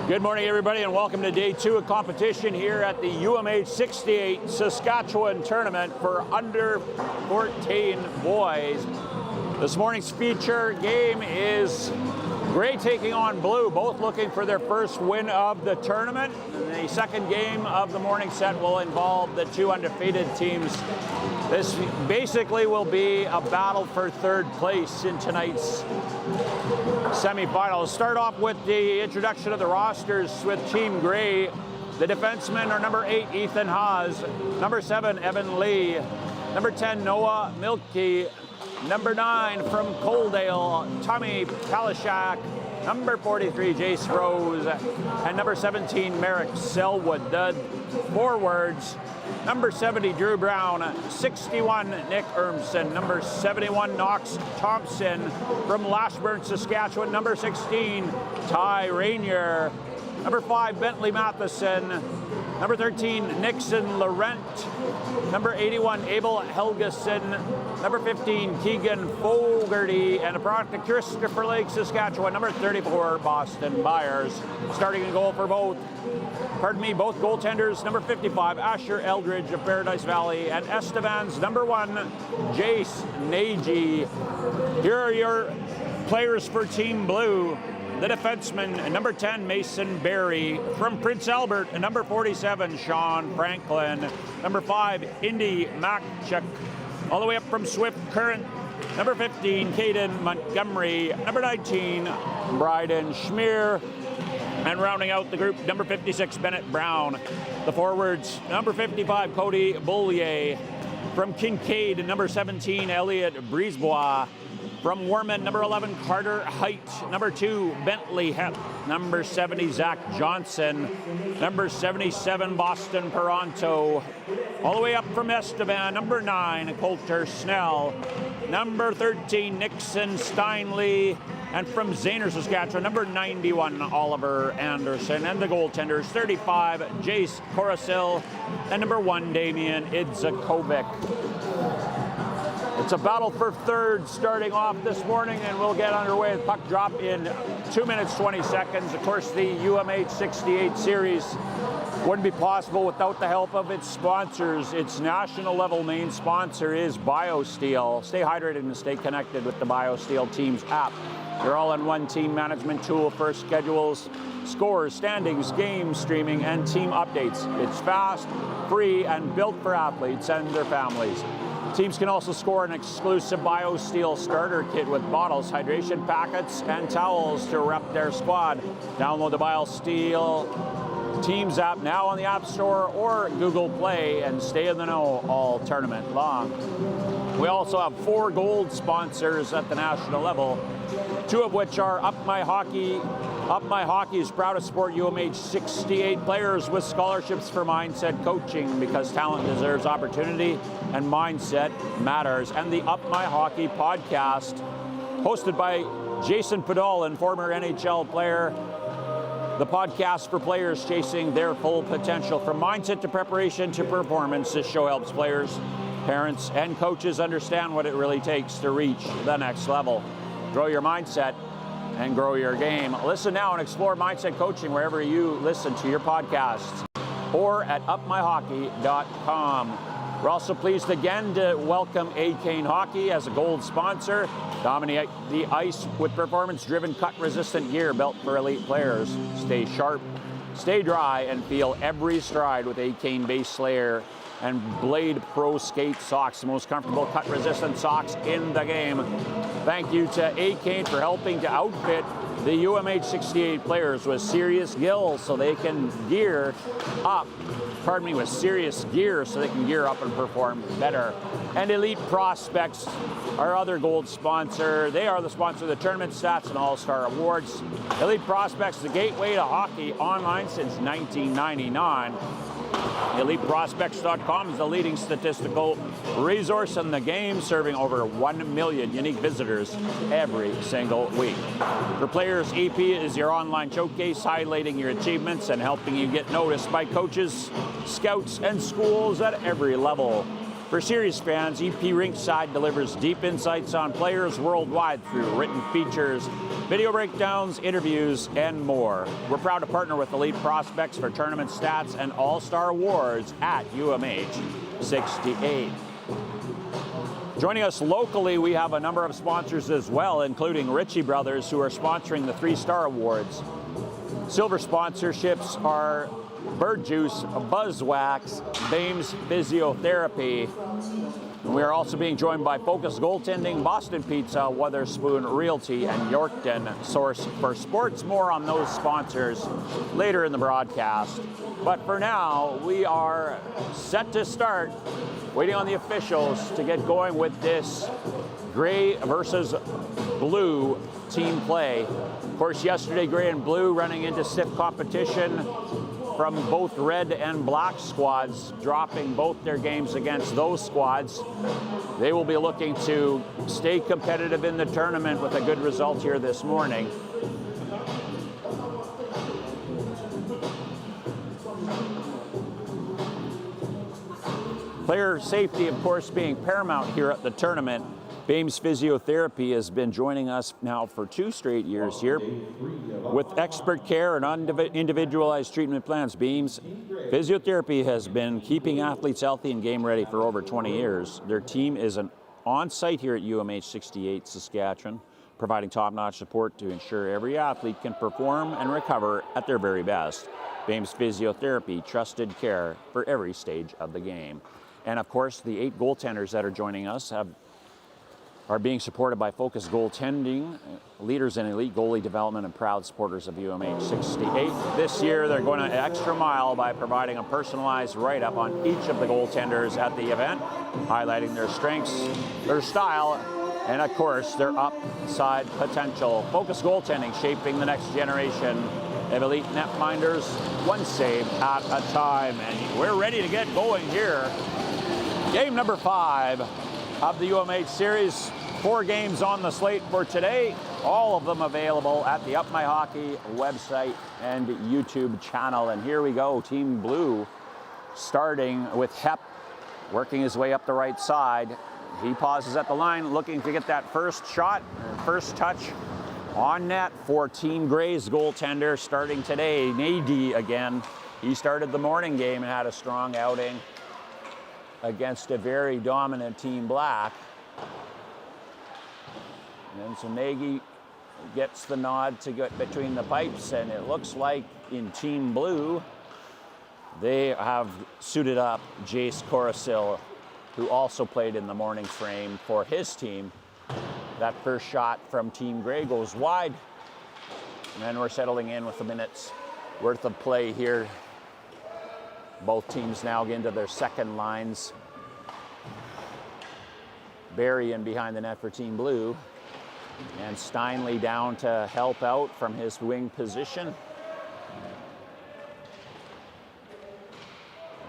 Good morning, everybody, and welcome to day 2 of competition here at the UMH-68 Saskatchewan tournament for under 14 boys. This morning's feature game is Gray taking on Blue, both looking for their first win of the tournament. The second game of the morning set will involve the two undefeated teams. This basically will be a battle for third place in tonight's semifinals. Start off with the introduction of the rosters with Team Gray. The defensemen are number 8, Ethan Haas, number 7, Evan Lee, number 10, Noah Milkey, number 9 from Coaldale, Tommy Kalishak, number 43, Jace Rose, and number 17, Merrick Selwood. The forwards, number 70, Drew Brown, 61, Nick Ermson, number 71, Knox Thompson from Lashburn, Saskatchewan, number 16, Ty Rainier, number 5, Bentley Matheson, number 13, Nixon Laurent, number 81, Abel Helgeson, number 15, Keegan Fogarty, and a product of Christopher Lake, Saskatchewan, number 34, Boston Byers. Starting in goal for both goaltenders, number 55, Asher Eldridge of Paradise Valley, and Estevan's number 1, Jace Nagy. Here are your players for Team Blue. The defenseman, number 10, Mason Berry. From Prince Albert, number 47, Sean Franklin. Number 5, Indy Makchuk. All the way up from Swift Current, number 15, Caden Montgomery. Number 19, Bryden Schmier. And rounding out the group, number 56, Bennett Brown. The forwards, number 55, Cody Bollier. From Kincaid, number 17, Elliot Brisebois. From Warman, number 11, Carter Height. Number 2, Bentley Hepp. Number 70, Zach Johnson. Number 77, Boston Peranto. All the way up from Estevan, number 9, Coulter Snell. Number 13, Nixon Steinley. And from Zaner, Saskatchewan, number 91, Oliver Anderson. And the goaltenders, 35, Jace Corasil. And number 1, Damian Idzakovic. It's a battle for third starting off this morning, and we'll get underway with puck drop in 2 minutes, 20 seconds. Of course, the UMH-68 series wouldn't be possible without the help of its sponsors. Its national level main sponsor is BioSteel. Stay hydrated and stay connected with the BioSteel Teams app. Your all-in-one team management tool for schedules, scores, standings, game streaming, and team updates. It's fast, free, and built for athletes and their families. Teams can also score an exclusive BioSteel starter kit with bottles, hydration packets, and towels to rep their squad. Download the BioSteel Teams app now on the App Store or Google Play and stay in the know all tournament long. We also have 4 gold sponsors at the national level, 2 of which are Up My Hockey. Up My Hockey is proud to support UMH-68 players with scholarships for mindset coaching, because talent deserves opportunity and mindset matters. And the Up My Hockey podcast, hosted by Jason Podolin, former NHL player. The podcast for players chasing their full potential. From mindset to preparation to performance, this show helps players, parents, and coaches understand what it really takes to reach the next level. Grow your mindset and grow your game. Listen now and explore mindset coaching wherever you listen to your podcasts or at upmyhockey.com. We're also pleased again to welcome A-Kane Hockey as a gold sponsor. Dominate the ice with performance-driven, cut-resistant gear built for elite players. Stay sharp, stay dry, and feel every stride with A-Kane Base Layer and Blade Pro Skate socks, the most comfortable cut-resistant socks in the game. Thank you to A-Kane for helping to outfit the UMH-68 players with serious gills so they can gear up. With serious gear so they can gear up and perform better. And Elite Prospects, our other gold sponsor. They are the sponsor of the Tournament Stats and All-Star Awards. Elite Prospects is the gateway to hockey online since 1999. EliteProspects.com is the leading statistical resource in the game, serving over 1 million unique visitors every single week. For players, EP is your online showcase, highlighting your achievements and helping you get noticed by coaches, scouts, and schools at every level. For series fans, EP Rinkside delivers deep insights on players worldwide through written features, video breakdowns, interviews, and more. We're proud to partner with elite prospects for tournament stats and all-star awards at UMH-68. Joining us locally, we have a number of sponsors as well, including Ritchie Brothers, who are sponsoring the 3-Star Awards. Silver sponsorships are Bird Juice, Buzzwax, Bames Physiotherapy. We are also being joined by Focus Goaltending, Boston Pizza, Weatherspoon Realty, and Yorkton Source for Sports. More on those sponsors later in the broadcast. But for now, we are set to start, waiting on the officials to get going with this gray versus blue team play. Of course, yesterday, gray and blue running into stiff competition from both red and black squads, dropping both their games against those squads. They will be looking to stay competitive in the tournament with a good result here this morning. Player safety, of course, being paramount here at the tournament. Bames Physiotherapy has been joining us now for 2 straight years here. With expert care and individualized treatment plans, Bames Physiotherapy has been keeping athletes healthy and game ready for over 20 years. Their team is on site here at UMH-68 Saskatchewan, providing top-notch support to ensure every athlete can perform and recover at their very best. Bames Physiotherapy, trusted care for every stage of the game. And of course, the 8 goaltenders that are joining us are being supported by Focus Goaltending, leaders in elite goalie development and proud supporters of UMH-68. This year, they're going an extra mile by providing a personalized write-up on each of the goaltenders at the event, highlighting their strengths, their style, and of course, their upside potential. Focus Goaltending, shaping the next generation of elite netminders, one save at a time. And we're ready to get going here. Game number 5 of the UMH series. 4 games on the slate for today, all of them available at the Up My Hockey website and YouTube channel. And here we go, Team Blue starting with Hep, working his way up the right side. He pauses at the line, looking to get that first shot, first touch on net for Team Gray's goaltender starting today, Nady again. He started the morning game and had a strong outing against a very dominant Team Black. And so Nagy gets the nod to get between the pipes, and it looks like in Team Blue, they have suited up Jace Corasil, who also played in the morning frame for his team. That first shot from Team Gray goes wide, and then we're settling in with a minute's worth of play here. Both teams now get into their second lines. Barry in behind the net for Team Blue. And Steinley down to help out from his wing position.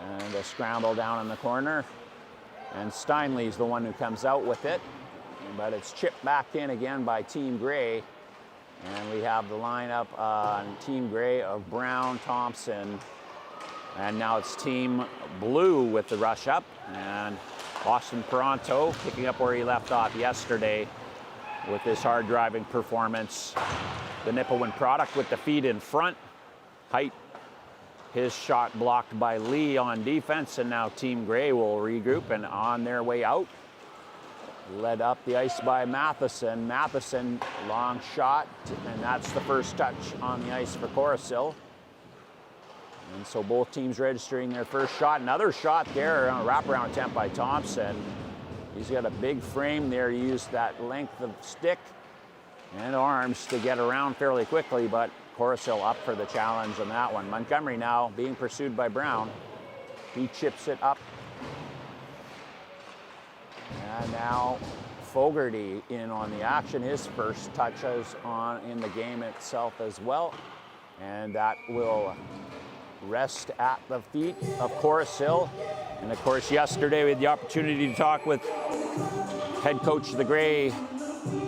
And a scramble down in the corner. And Steinley's the one who comes out with it. But it's chipped back in again by Team Gray. And we have the lineup on Team Gray of Brown, Thompson. And now it's Team Blue with the rush up. And Austin Peranto picking up where he left off yesterday with this hard driving performance. The Nipawin product with the feet in front. Height, his shot blocked by Lee on defense, and now Team Gray will regroup and on their way out. Led up the ice by Matheson. Matheson, long shot, and that's the first touch on the ice for Corasil. And so both teams registering their first shot. Another shot there, a wraparound attempt by Thompson. He's got a big frame there. He used that length of stick and arms to get around fairly quickly, but Corasil up for the challenge on that one. Montgomery now being pursued by Brown. He chips it up. And now Fogarty in on the action. His first touches on in the game itself as well. And that will rest at the feet of Corasil. And of course, yesterday we had the opportunity to talk with head coach of the Gray,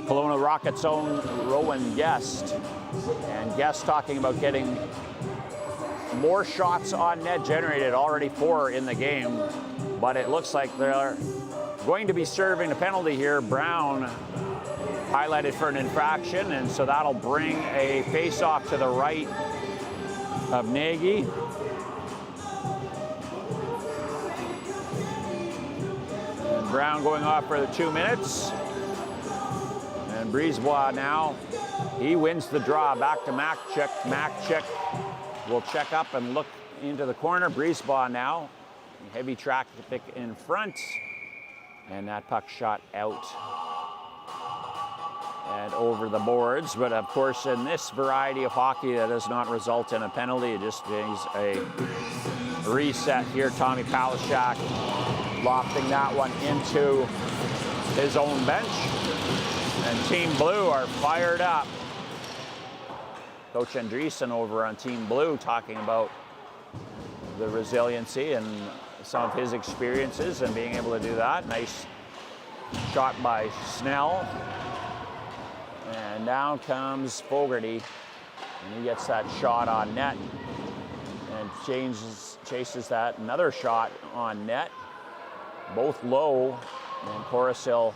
Kelowna Rockets' own Rowan Guest. And Guest talking about getting more shots on net generated, already 4 in the game. but it looks like they're going to be serving a penalty here. Brown highlighted for an infraction, and so that'll bring a face-off to the right of Nagy. And Brown going off for the 2 minutes. And Brisebois now, he wins the draw. Back to Makchuk. Makchuk will check up and look into the corner. Brisebois now, heavy traffic in front. And that puck shot out and over the boards. But of course, in this variety of hockey, that does not result in a penalty. It just is a reset here. Tommy Palashak lofting that one into his own bench. And Team Blue are fired up. Coach Andreessen over on Team Blue talking about the resiliency and some of his experiences and being able to do that. Nice shot by Snell. And down comes Fogarty, and he gets that shot on net and chases that. Another shot on net, both low, and Coruscant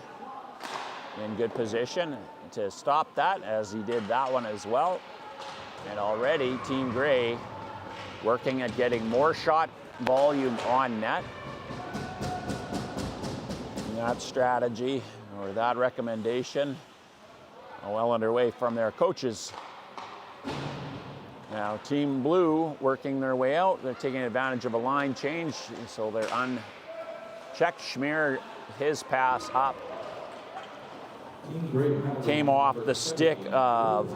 in good position to stop that, as he did that one as well. And already Team Grey working at getting more shot volume on net. And that strategy, or that recommendation, well underway from their coaches. Now Team Blue working their way out. They're taking advantage of a line change, so they're unchecked. Schmier, his pass up, came off the stick of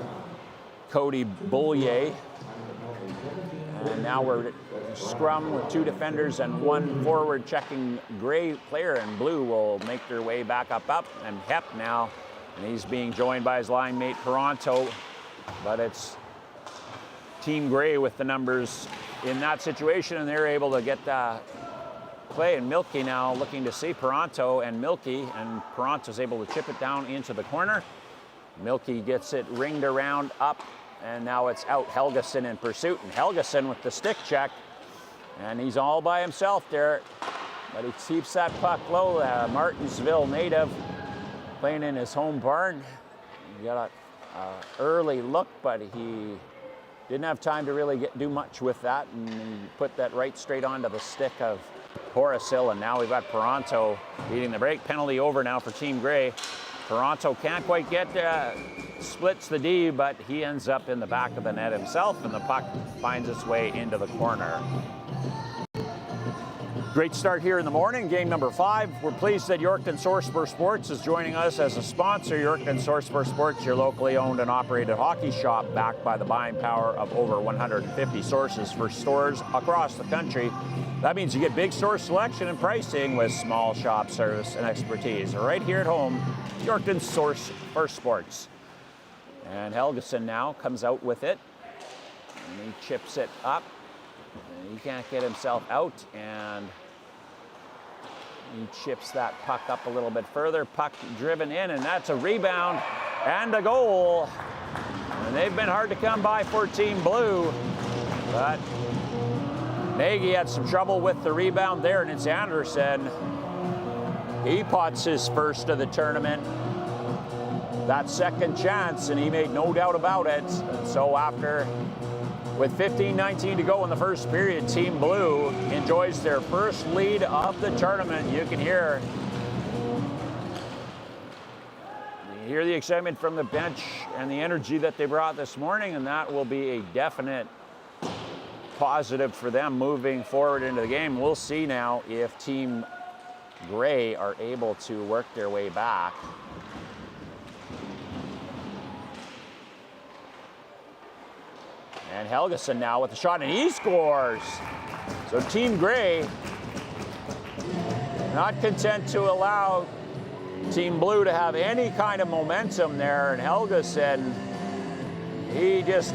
Cody Beaulieu. And now we're scrum with 2 defenders and 1 forward checking Grey player, and Blue will make their way back up. And Hep now, and he's being joined by his line mate Toronto, but it's Team Grey with the numbers in that situation, and they're able to get the play. And Milky now looking to see Toronto and Milky, and Toronto's able to chip it down into the corner. Milky gets it ringed around up, and now it's out. Helgeson in pursuit, and Helgeson with the stick check, and he's all by himself there, but he keeps that puck low. Martensville native playing in his home barn. He got an early look, but he didn't have time to really do much with that, and he put that right straight onto the stick of Horasil. And now we've got Toronto beating the break. Penalty over now for Team Grey. Toronto can't quite get splits the D, but he ends up in the back of the net himself, and the puck finds its way into the corner. Great start here in the morning, game number 5. We're pleased that Yorkton Sourcebur Sports is joining us as a sponsor. Yorkton Sourcebur Sports, your locally owned and operated hockey shop, backed by the buying power of over 150 sources for stores across the country. That means you get big store selection and pricing with small shop service and expertise. Right here at home, Yorkton Sourcebur Sports. And Helgeson now comes out with it, and he chips it up. And he can't get himself out, and he chips that puck up a little bit further. Puck driven in, and that's a rebound and a goal. And they've been hard to come by for Team Blue, but Nagy had some trouble with the rebound there, and it's Anderson. He pots his first of the tournament. That second chance, and he made no doubt about it. And so with 15:19 to go in the first period, Team Blue enjoys their first lead of the tournament. You can hear the excitement from the bench and the energy that they brought this morning, and that will be a definite positive for them moving forward into the game. We'll see now if Team Grey are able to work their way back. And Helgeson now with the shot, and he scores. So Team Grey not content to allow Team Blue to have any kind of momentum there. And Helgeson, he just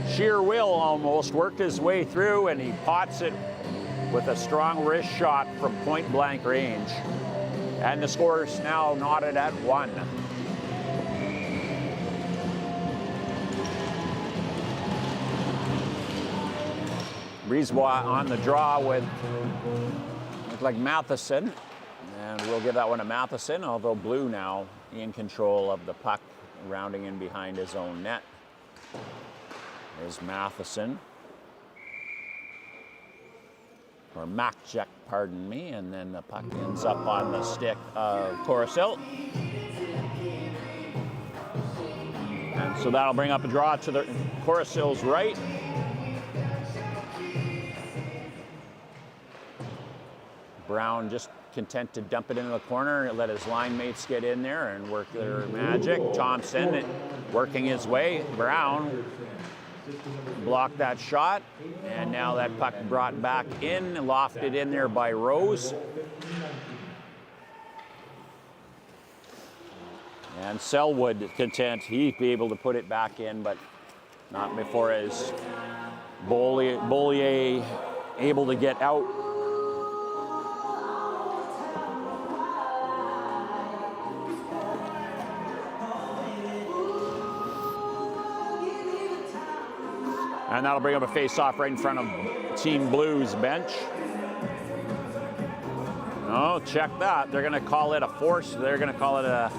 sheer will almost worked his way through, and he pots it with a strong wrist shot from point blank range. And the score is now knotted at 1. Brisebois on the draw with Look like Matheson, and we'll give that one to Matheson, although Blue now in control of the puck, rounding in behind his own net. There's Matheson. Or Maccheck, pardon me, and then the puck ends up on the stick of Coruscant. And so that'll bring up a draw to the Coruscant's right. Brown just content to dump it into the corner, let his line mates get in there and work their magic. Thompson working his way. Brown blocked that shot, and now that puck brought back in, lofted in there by Rose. And Selwood content, he'd be able to put it back in, but not before his Bollier able to get out. And that'll bring up a face-off right in front of Team Blue's bench. Oh, check that. They're going to call it a force. They're going to call it a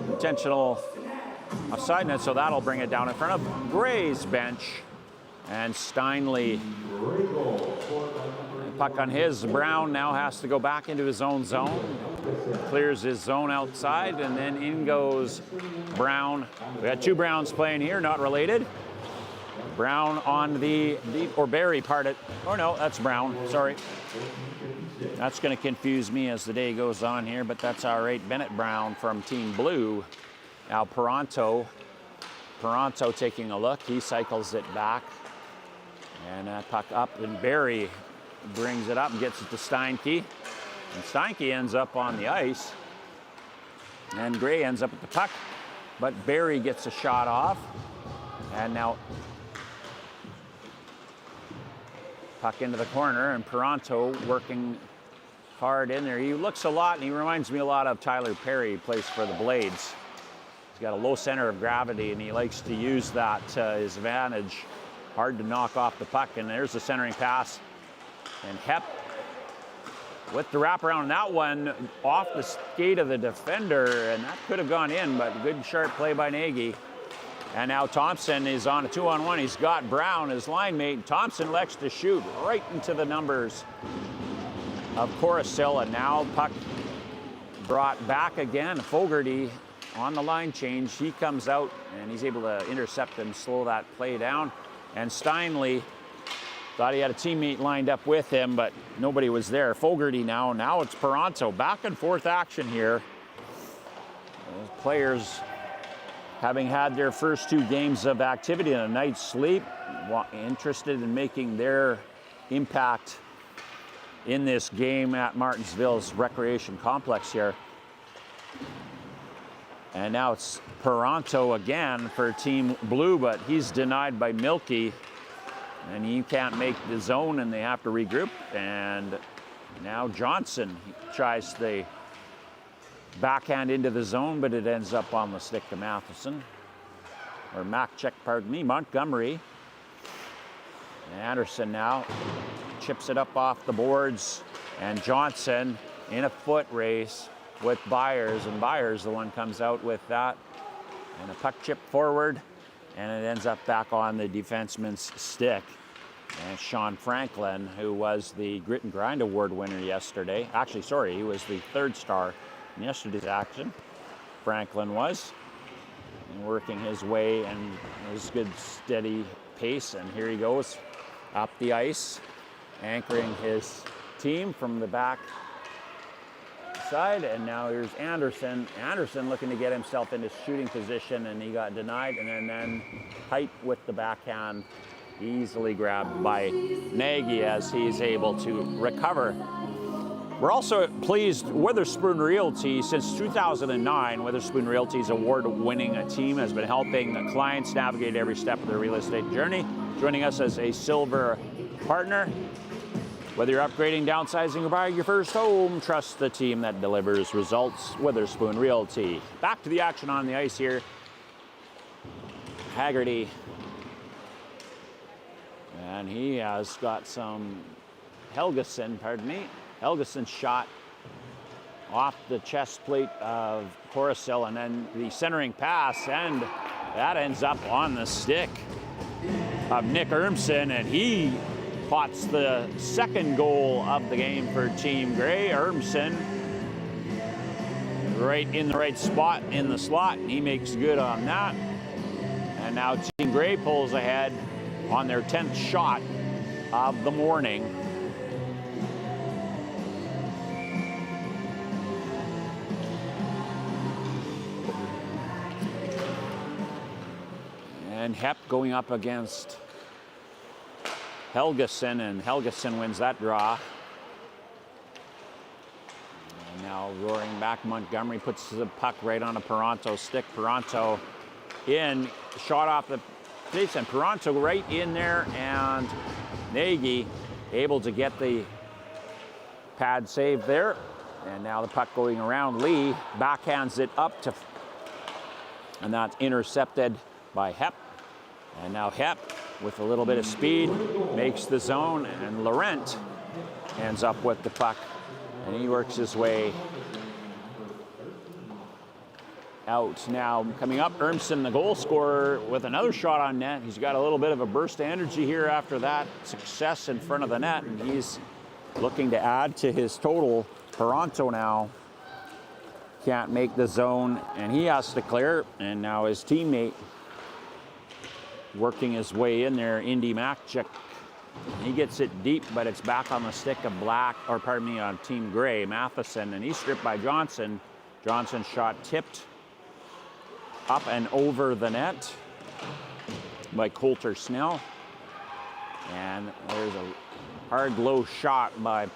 intentional offside net, so that'll bring it down in front of Gray's bench. And Steinle, puck on his. Brown now has to go back into his own zone. Clears his zone outside, and then in goes Brown. We got two Browns playing here, not related. Brown on the or Barry part it. Oh no, that's Brown. Sorry. That's going to confuse me as the day goes on here, but that's all right. Bennett Brown from Team Blue. Now Peranto taking a look. He cycles it back. And that puck up, and Barry brings it up and gets it to Steinke. And Steinke ends up on the ice. And Gray ends up at the puck. But Barry gets a shot off. And now puck into the corner, and Peranto working hard in there. He looks a lot, and he reminds me a lot of Tyler Perry, who plays for the Blades. He's got a low center of gravity, and he likes to use that to his advantage. Hard to knock off the puck, and there's the centering pass. And Hep with the wraparound on that one, off the skate of the defender, and that could have gone in, but good sharp play by Nagy. And now Thompson is on a 2-on-1. He's got Brown, his line mate. Thompson elects to shoot right into the numbers of Coruscant. And now puck brought back again. Fogarty on the line change. He comes out, and he's able to intercept and slow that play down. And Steinle thought he had a teammate lined up with him, but nobody was there. Fogarty now. Now it's Peranto. Back and forth action here. Those players, having had their first two games of activity and a night's sleep, interested in making their impact in this game at Martensville's recreation complex here. And now it's Peranto again for Team Blue, but he's denied by Milky. And he can't make the zone, and they have to regroup. And now Johnson tries the backhand into the zone, but it ends up on the stick to Matheson. Or Maccheck, pardon me, Montgomery. Anderson now chips it up off the boards, and Johnson in a foot race with Byers, and Byers the one comes out with that. And a puck chip forward, and it ends up back on the defenseman's stick. And Sean Franklin, who was the Grit and Grind Award winner yesterday. Actually, sorry, he was the third star in yesterday's action. Franklin was. And working his way, and his good steady pace. And here he goes up the ice, anchoring his team from the back side. And now here's Anderson. Anderson looking to get himself into shooting position, and he got denied. And then Height with the backhand, easily grabbed by Nagy as he's able to recover. We're also pleased Witherspoon Realty, since 2009, Witherspoon Realty's award-winning team has been helping clients navigate every step of their real estate journey, joining us as a silver partner. Whether you're upgrading, downsizing, or buying your first home, trust the team that delivers results. Witherspoon Realty. Back to the action on the ice here. Haggerty. And he has got some Helgeson, pardon me. Helgeson's shot off the chest plate of Coruscant, and then the centering pass, and that ends up on the stick of Nick Urmson, and he pots the second goal of the game for Team Grey. Urmson right in the right spot in the slot, and he makes good on that. And now Team Grey pulls ahead on their 10th shot of the morning. And Hep going up against Helgeson, and Helgeson wins that draw. And now roaring back, Montgomery puts the puck right on a Peranto stick. Peranto in, shot off the pitch, and Peranto right in there, and Nagy able to get the pad save there. And now the puck going around Lee, backhands it up to, and that's intercepted by Hep. And now Hep, with a little bit of speed, makes the zone, and Laurent ends up with the puck, and he works his way out. Now coming up, Urmson, the goal scorer, with another shot on net. He's got a little bit of a burst of energy here after that success in front of the net, and he's looking to add to his total. Peranto now can't make the zone, and he has to clear, and now his teammate working his way in there, Indy Makchuk. He gets it deep, but it's back on the stick of on Team Grey, Matheson, and he's stripped by Johnson. Johnson's shot tipped up and over the net by Coulter Snell. And there's a hard low shot by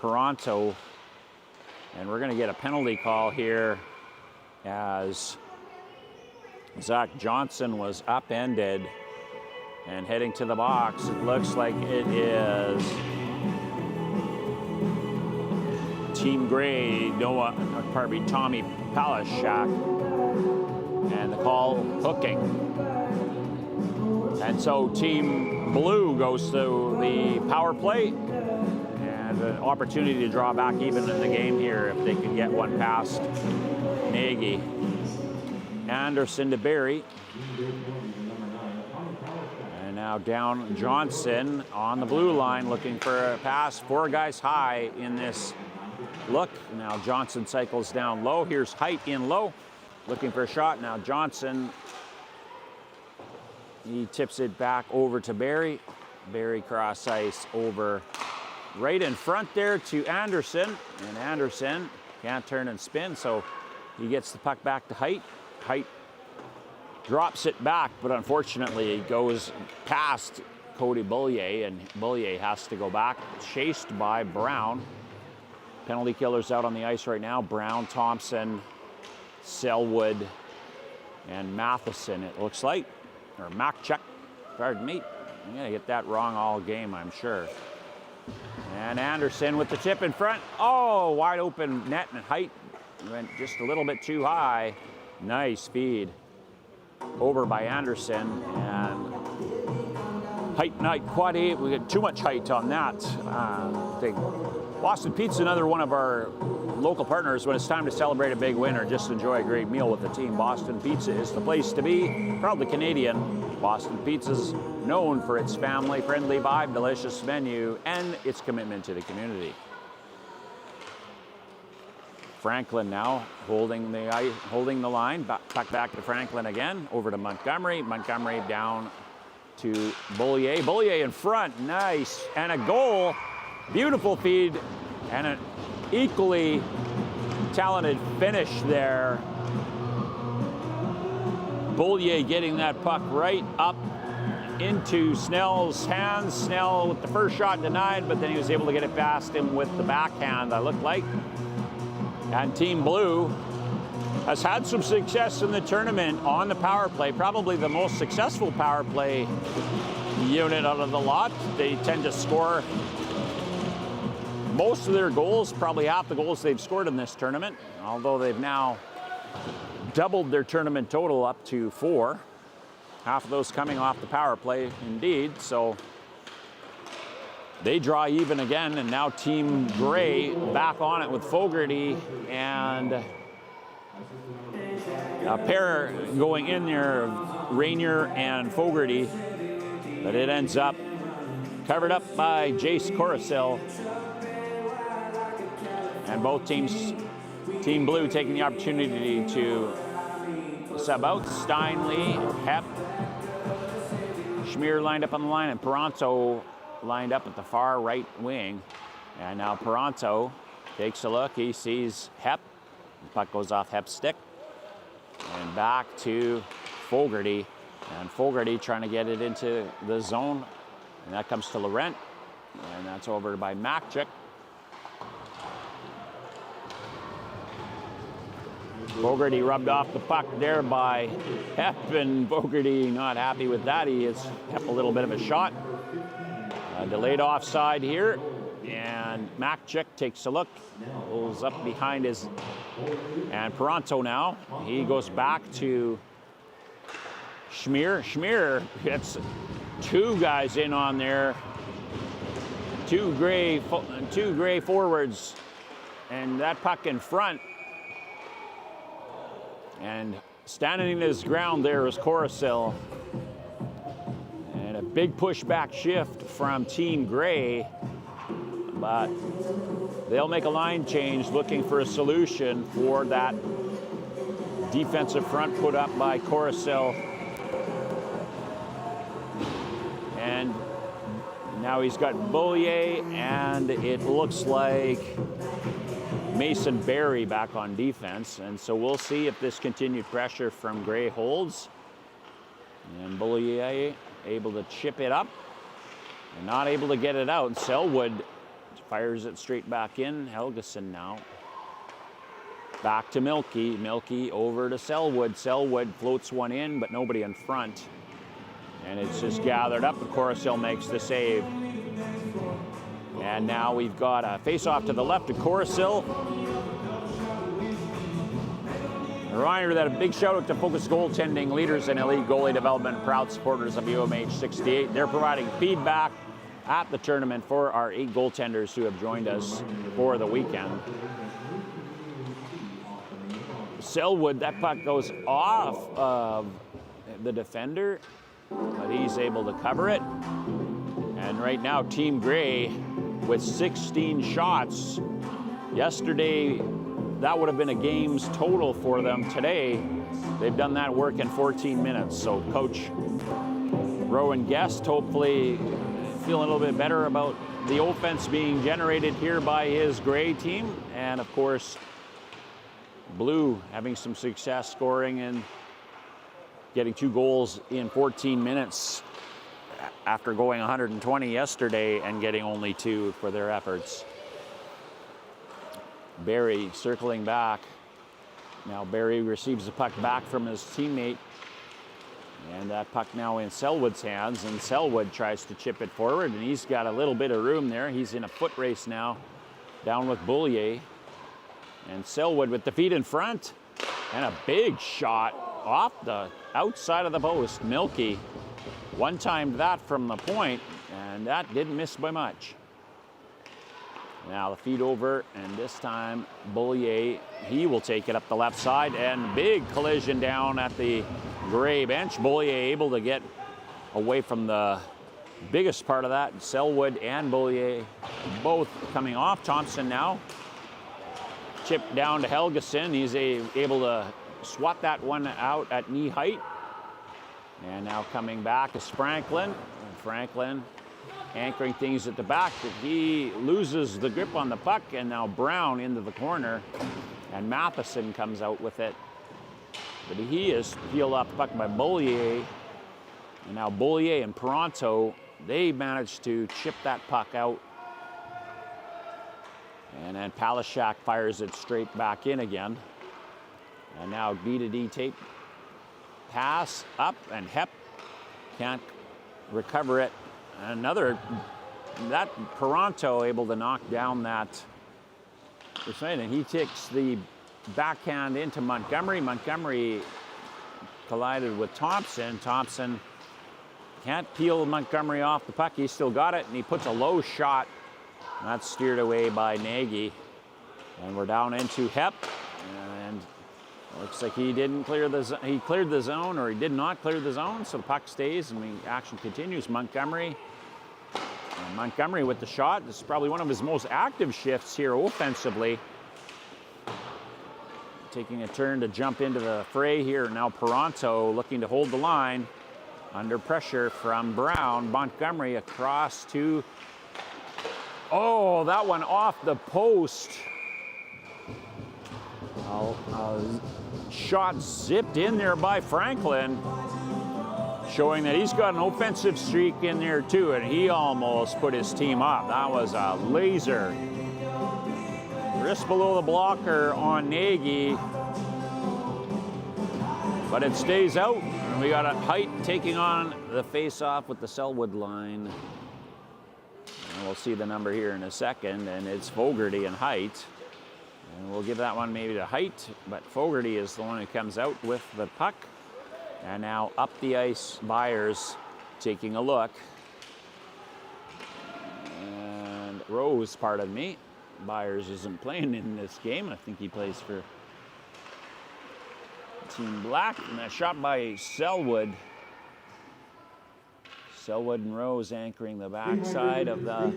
Peranto. And we're gonna get a penalty call here as Zach Johnson was upended and heading to the box. It looks like it is Team Grey, Tommy Palashak, and the call hooking. And so Team Blue goes to the power play, and an opportunity to draw back even in the game here if they can get one past Nagy. Anderson to Barry. And now down Johnson on the blue line looking for a pass. Four guys high in this look. Now Johnson cycles down low. Here's Height in low, looking for a shot. Now Johnson, he tips it back over to Barry. Barry cross ice over right in front there to Anderson. And Anderson can't turn and spin, so he gets the puck back to Height. Height drops it back, but unfortunately it goes past Cody Beaulieu, and Beaulieu has to go back, chased by Brown. Penalty killers out on the ice right now. Brown, Thompson, Selwood, and Matheson, it looks like. Or Makchuk, pardon me. I'm gonna get that wrong all game, I'm sure. And Anderson with the tip in front. Oh, wide open net, and Height went just a little bit too high. Nice feed over by Anderson, and Height not quite able. We get too much height on that thing. Boston Pizza, another one of our local partners. When it's time to celebrate a big win or just enjoy a great meal with the team, Boston Pizza is the place to be. Proudly Canadian, Boston Pizza's known for its family-friendly vibe, delicious menu, and its commitment to the community. Franklin now holding the line, back to Franklin again, over to Montgomery. Montgomery down to Beaulieu. Beaulieu in front, nice, and a goal. Beautiful feed, and an equally talented finish there. Beaulieu getting that puck right up into Snell's hands. Snell with the first shot denied, but then he was able to get it past him with the backhand, I looked like. And Team Blue has had some success in the tournament on the power play, probably the most successful power play unit out of the lot. They tend to score most of their goals, probably half the goals they've scored in this tournament, although they've now doubled their tournament total up to 4. Half of those coming off the power play, indeed. So They draw even again, and now Team Gray back on it with Fogarty and a pair going in there, Rainier and Fogarty, but it ends up covered up by Jace Coruscant. And both teams, Team Blue taking the opportunity to sub out. Steinle, Hep, Schmier lined up on the line, and Paranto lined up at the far right wing. And now Paranto takes a look. He sees Hep. The puck goes off Hep's stick. And back to Fogarty. And Fogarty trying to get it into the zone. And that comes to Laurent. And that's over by Makchuk. Fogarty rubbed off the puck there by Hep, and Fogarty not happy with that. He has Hep a little bit of a shot. Delayed offside here, and Makchuk takes a look, pulls up behind his, and Paranto now, he goes back to Schmier. Schmier gets two guys in on there, two gray forwards, and that puck in front. And standing his ground there is Coruscant. And a big pushback shift from Team Gray. But they'll make a line change looking for a solution for that defensive front put up by Coruscant. And now he's got Beaulieu, and it looks like Mason Barry back on defense, and so we'll see if this continued pressure from Gray holds. And Beaulieu able to chip it up and not able to get it out. And Selwood fires it straight back in. Helgeson now back to Milky. Milky over to Selwood. Selwood floats one in, but nobody in front. And it's just gathered up. Coruscant makes the save. And now we've got a face-off to the left of Coruscant. A reminder that a big shout-out to Focus Goaltending, leaders in elite goalie development and proud supporters of UMH-68. They're providing feedback at the tournament for our 8 goaltenders who have joined us for the weekend. Selwood, that puck goes off of the defender, but he's able to cover it. And right now, Team Gray with 16 shots. Yesterday, that would have been a game's total for them. Today, they've done that work in 14 minutes. So Coach Rowan Guest hopefully feeling a little bit better about the offense being generated here by his Gray team. And of course, Blue having some success scoring and getting 2 goals in 14 minutes. After going 120 yesterday and getting only 2 for their efforts. Barry circling back. Now Barry receives the puck back from his teammate. And that puck now in Selwood's hands, and Selwood tries to chip it forward, and he's got a little bit of room there. He's in a foot race now, down with Beaulieu. And Selwood with the feet in front, and a big shot off the outside of the post. Milky one-timed that from the point, and that didn't miss by much. Now the feed over, and this time Beaulieu, he will take it up the left side, and big collision down at the Gray bench. Beaulieu able to get away from the biggest part of that. Selwood and Beaulieu both coming off. Thompson now chipped down to Helgeson. He's able to swat that one out at knee height. And now coming back is Franklin. And Franklin anchoring things at the back. He loses the grip on the puck, and now Brown into the corner. And Matheson comes out with it. But he is peeled off the puck by Beaulieu. And now Beaulieu and Paranto, they managed to chip that puck out. And then Palashak fires it straight back in again. And now D-to-D tape. Pass up, and Hep can't recover it. That Paranto able to knock down that, and he takes the backhand into Montgomery. Montgomery collided with Thompson. Thompson can't peel Montgomery off the puck. He's still got it, and he puts a low shot. That's steered away by Nagy. And we're down into Hep, and looks like he didn't clear the zone. He cleared the zone, or he did not clear the zone, so the puck stays, and the action continues. Montgomery with the shot. This is probably one of his most active shifts here offensively. Taking a turn to jump into the fray here. Now Peranto looking to hold the line. Under pressure from Brown. Montgomery across to... Oh, that one off the post. Shot zipped in there by Franklin, showing that he's got an offensive streak in there too, and he almost put his team up. That was a laser. Just below the blocker on Nagy, but it stays out. And we got a Height taking on the face-off with the Selwood line. And we'll see the number here in a second, and it's Fogarty and Height. And we'll give that one maybe to Height, but Fogarty is the one who comes out with the puck. And now up the ice, Byers taking a look. And Rose, pardon me. Byers isn't playing in this game. I think he plays for Team Black. And a shot by Selwood. Selwood and Rose anchoring the backside of the...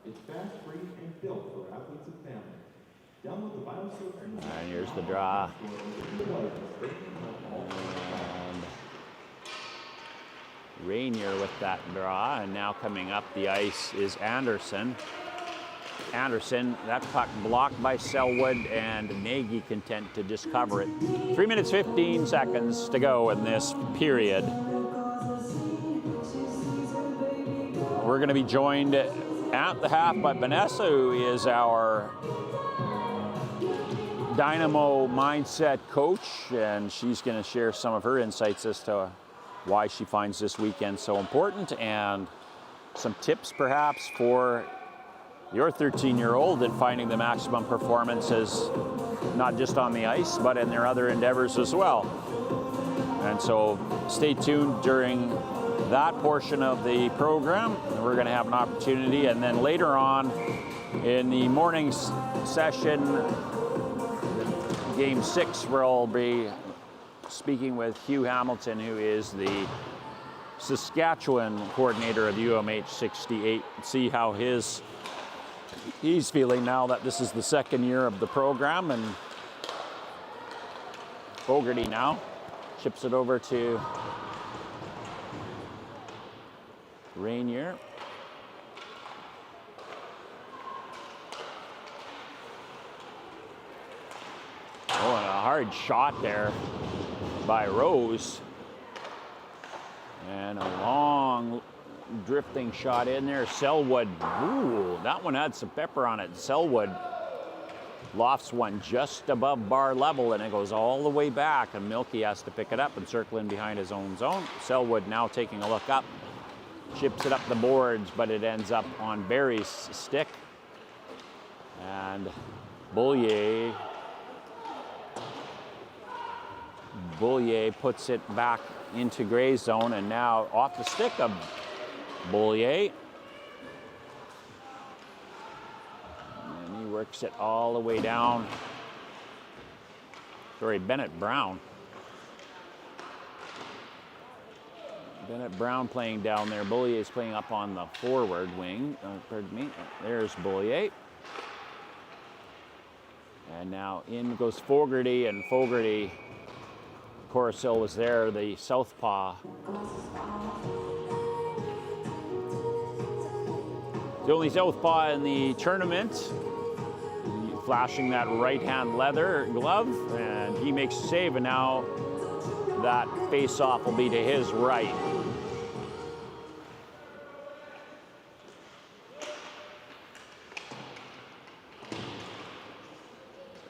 It's fast, free, and built for athletes and families. Download the BioShield. And here's the draw. And Rainier with that draw. And now coming up the ice is Anderson. Anderson, that puck blocked by Selwood, and Nagy content to just cover it. 3 minutes, 15 seconds to go in this period. We're going to be joined at the half by Vanessa, who is our Dynamo mindset coach, and she's going to share some of her insights as to why she finds this weekend so important, and some tips perhaps for your 13-year-old in finding the maximum performances, not just on the ice, but in their other endeavors as well. And so stay tuned during that portion of the program. We're going to have an opportunity, and then later on in the morning session, Game 6, we'll be speaking with Hugh Hamilton, who is the Saskatchewan coordinator of UMH-68, see how he's feeling now that this is the second year of the program. And Fogarty now chips it over to Rainier. Oh, and a hard shot there by Rose. And a long drifting shot in there. Selwood, ooh, that one had some pepper on it. Selwood lofts one just above bar level, and it goes all the way back, and Milky has to pick it up and circle in behind his own zone. Selwood now taking a look up, chips it up the boards, but it ends up on Barry's stick. And Beaulier puts it back into gray zone, and now off the stick of Beaulier. And he works it all the way down. Sorry, Bennett Brown. Bennett Brown playing down there. Beaulier is playing up on the forward wing. Pardon me. There's Beaulier. And now in goes Fogarty, and Fogarty, Coruscant was there, the southpaw. The only southpaw in the tournament, flashing that right-hand leather glove, and he makes a save, and now that face-off will be to his right.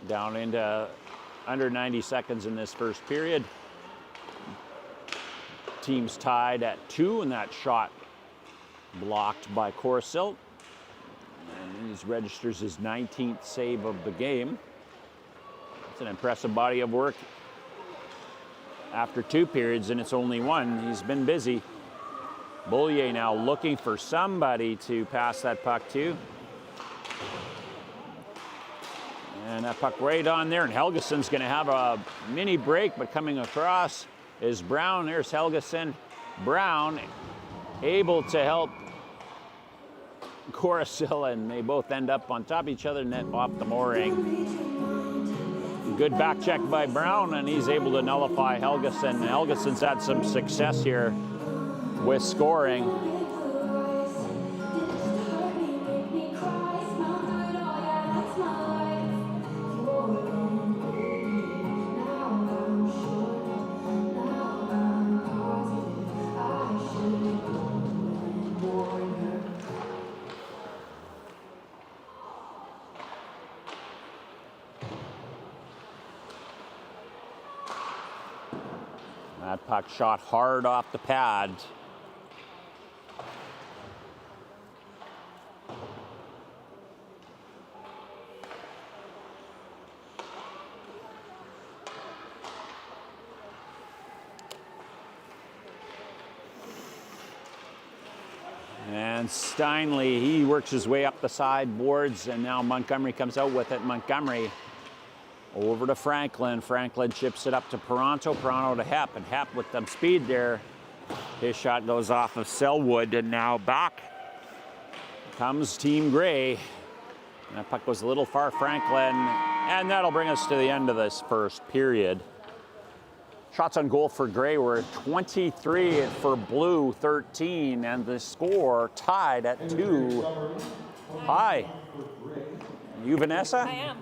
Down into under 90 seconds in this first period. Teams tied at 2, and that shot blocked by Corsilt. And he registers his 19th save of the game. It's an impressive body of work. After 2 periods, and it's only 1. He's been busy. Beaulieu now looking for somebody to pass that puck to. And that puck right on there, and Helgeson's going to have a mini break, but coming across is Brown. There's Helgeson. Brown able to help Coruscant, and they both end up on top of each other, net off the mooring. Good back check by Brown, and he's able to nullify Helgeson. Helgeson's had some success here with scoring. That puck shot hard off the pad. And Steinley, he works his way up the sideboards, and now Montgomery comes out with it. Montgomery over to Franklin. Franklin chips it up to Peranto. Peranto to Hepp, and Hepp with some speed there. His shot goes off of Selwood, and now back comes Team Gray. And that puck goes a little far, Franklin, and that'll bring us to the end of this first period. Shots on goal for Gray were 23, for Blue 13, and the score tied at 2. Hi. You Vanessa? I am.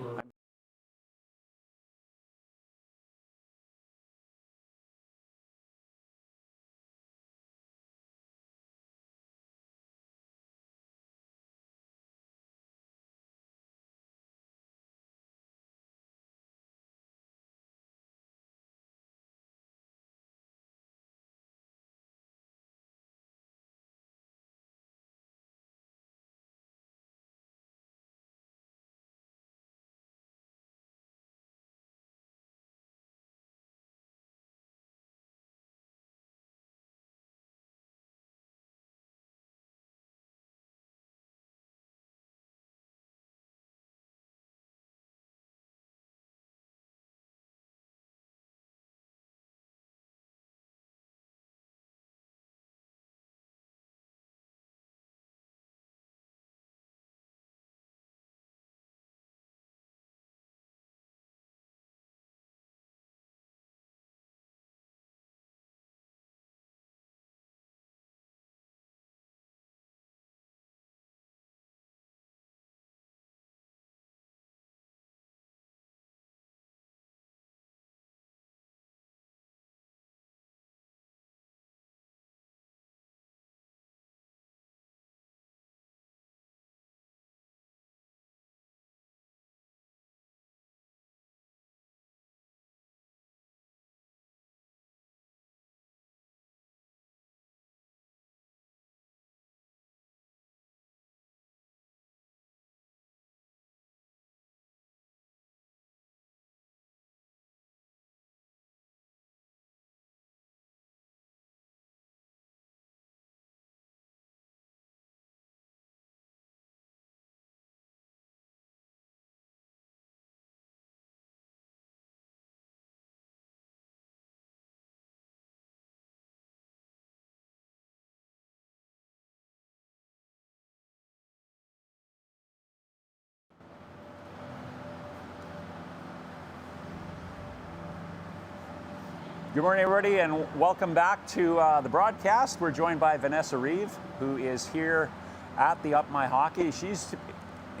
Good morning, everybody, and welcome back to the broadcast. We're joined by Vanessa Reeve, who is here at the Up My Hockey. She's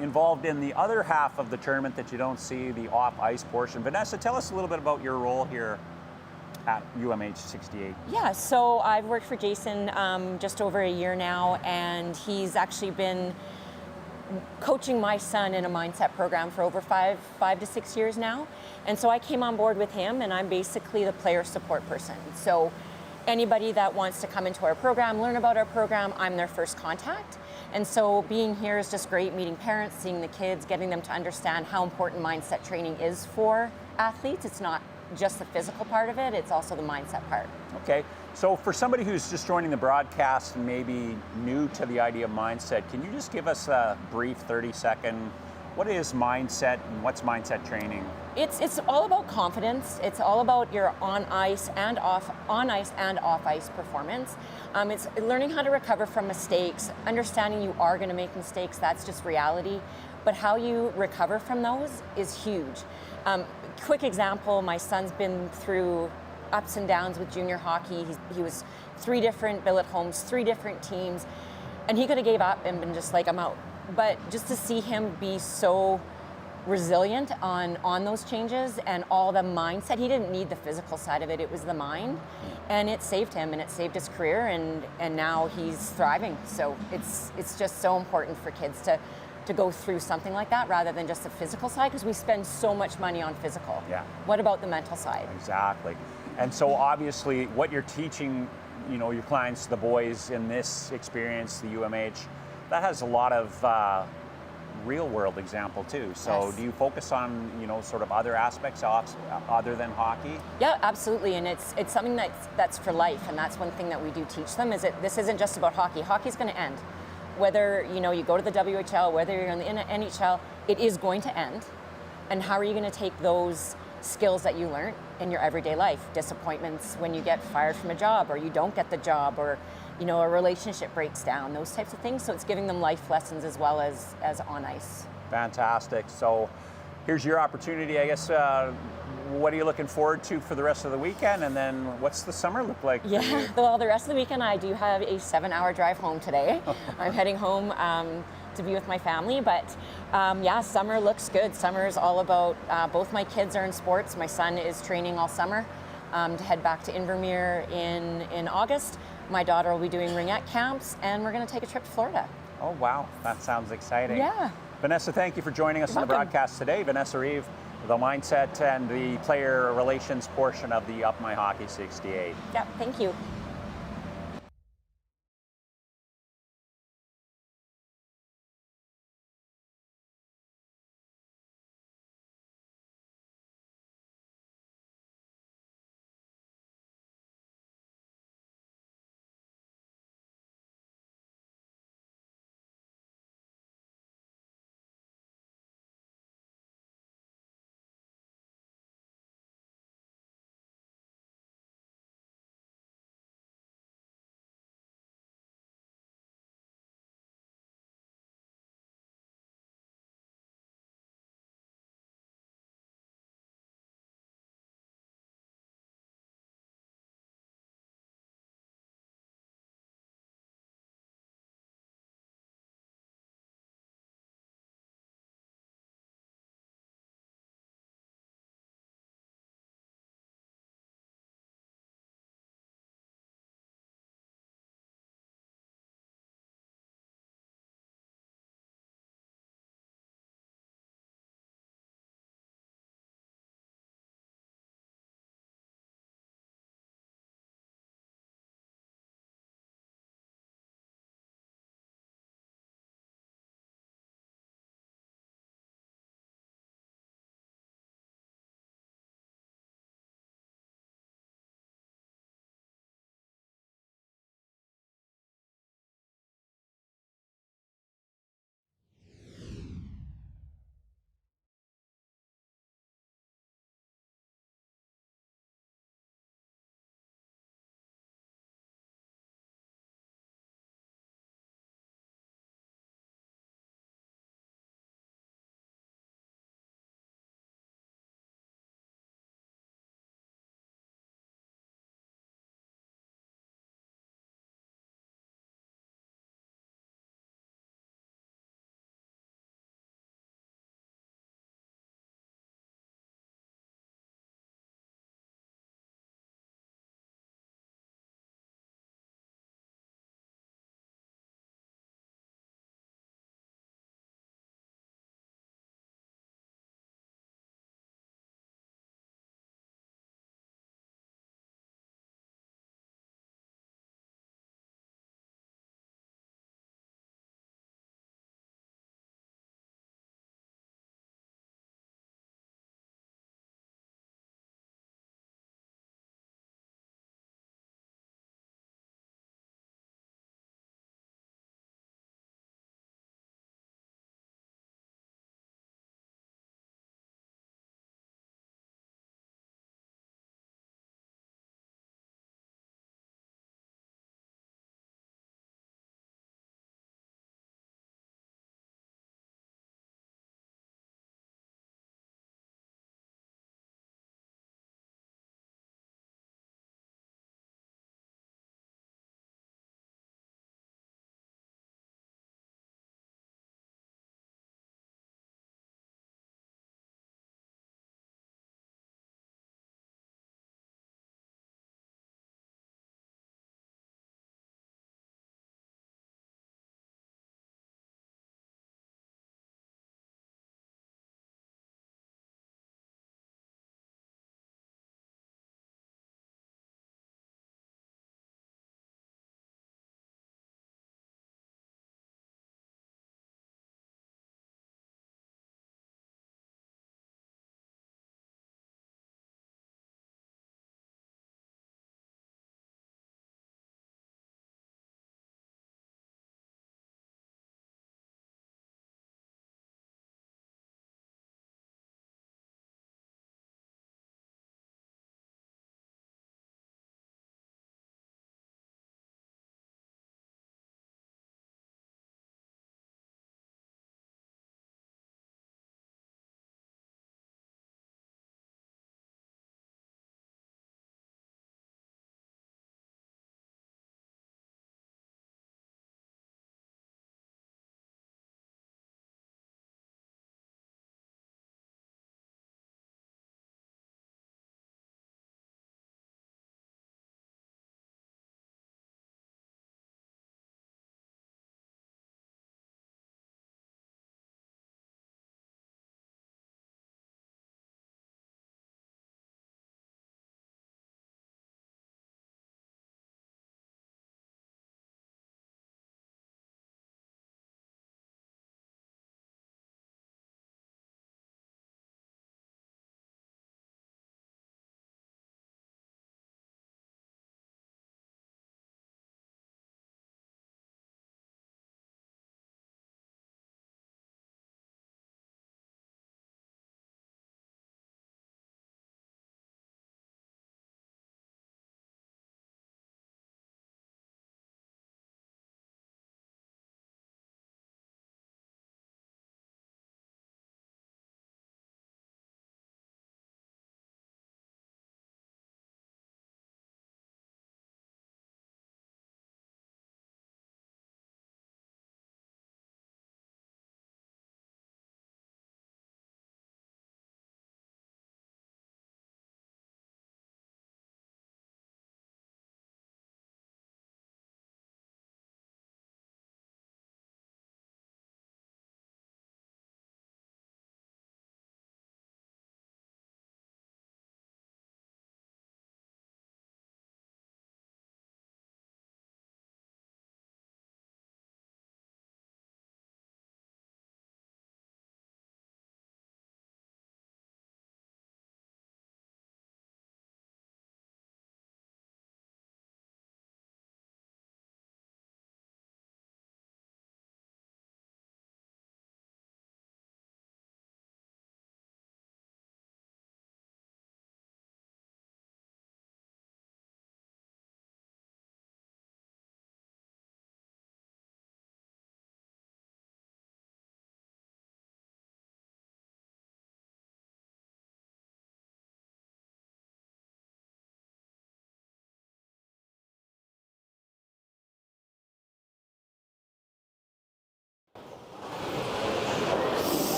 involved in the other half of the tournament that you don't see, the off-ice portion. Vanessa, tell us a little bit about your role here at UMH-68. Yeah, so I've worked for Jason just over a year now, and he's actually been coaching my son in a mindset program for over five to 6 years now. And so I came on board with him, and I'm basically the player support person. So anybody that wants to come into our program, learn about our program, I'm their first contact. And so being here is just great, meeting parents, seeing the kids, getting them to understand how important mindset training is for athletes. It's not just the physical part of it, it's also the mindset part. Okay, so for somebody who's just joining the broadcast and maybe new to the idea of mindset, can you just give us a brief 30-second, what is mindset and what's mindset training? It's all about confidence. It's all about your on ice and off ice performance. It's learning how to recover from mistakes, understanding you are going to make mistakes. That's just reality. But how you recover from those is huge. Quick example: my son's been through ups and downs with junior hockey. He was 3 different billet homes, 3 different teams, and he could have gave up and been just like, I'm out. But just to see him be so resilient on those changes and all the mindset, he didn't need the physical side of it, it was the mind, and it saved him and it saved his career, and now he's thriving. So it's just so important for kids to go through something like that rather than just the physical side, because we spend so much money on physical. Yeah. What about the mental side? Exactly. And so obviously what you're teaching, your clients, the boys in this experience, the UMH, that has a lot of real world example too. So Yes. do you focus on, sort of other aspects other than hockey? Yeah, absolutely, and it's something that's for life, and that's one thing that we do teach them, is that this isn't just about hockey. Hockey's going to end. Whether you go to the WHL, whether you're in the NHL, it is going to end. And how are you going to take those skills that you learned in your everyday life? Disappointments when you get fired from a job, or you don't get the job, or a relationship breaks down, those types of things. So it's giving them life lessons as well as on ice. Fantastic. So here's your opportunity, I guess. What are you looking forward to for the rest of the weekend? And then what's the summer look like for you? Yeah, well, the rest of the weekend I do have a 7-hour drive home today. I'm heading home to be with my family, but yeah, summer looks good. Summer is all about, both my kids are in sports. My son is training all summer to head back to Invermere in August. My daughter will be doing ringette camps, and we're going to take a trip to Florida. Oh, wow. That sounds exciting. Yeah. Vanessa, thank you for joining us on the broadcast today. Vanessa Reeve, the mindset and the player relations portion of the Up My Hockey 68. Yeah, thank you.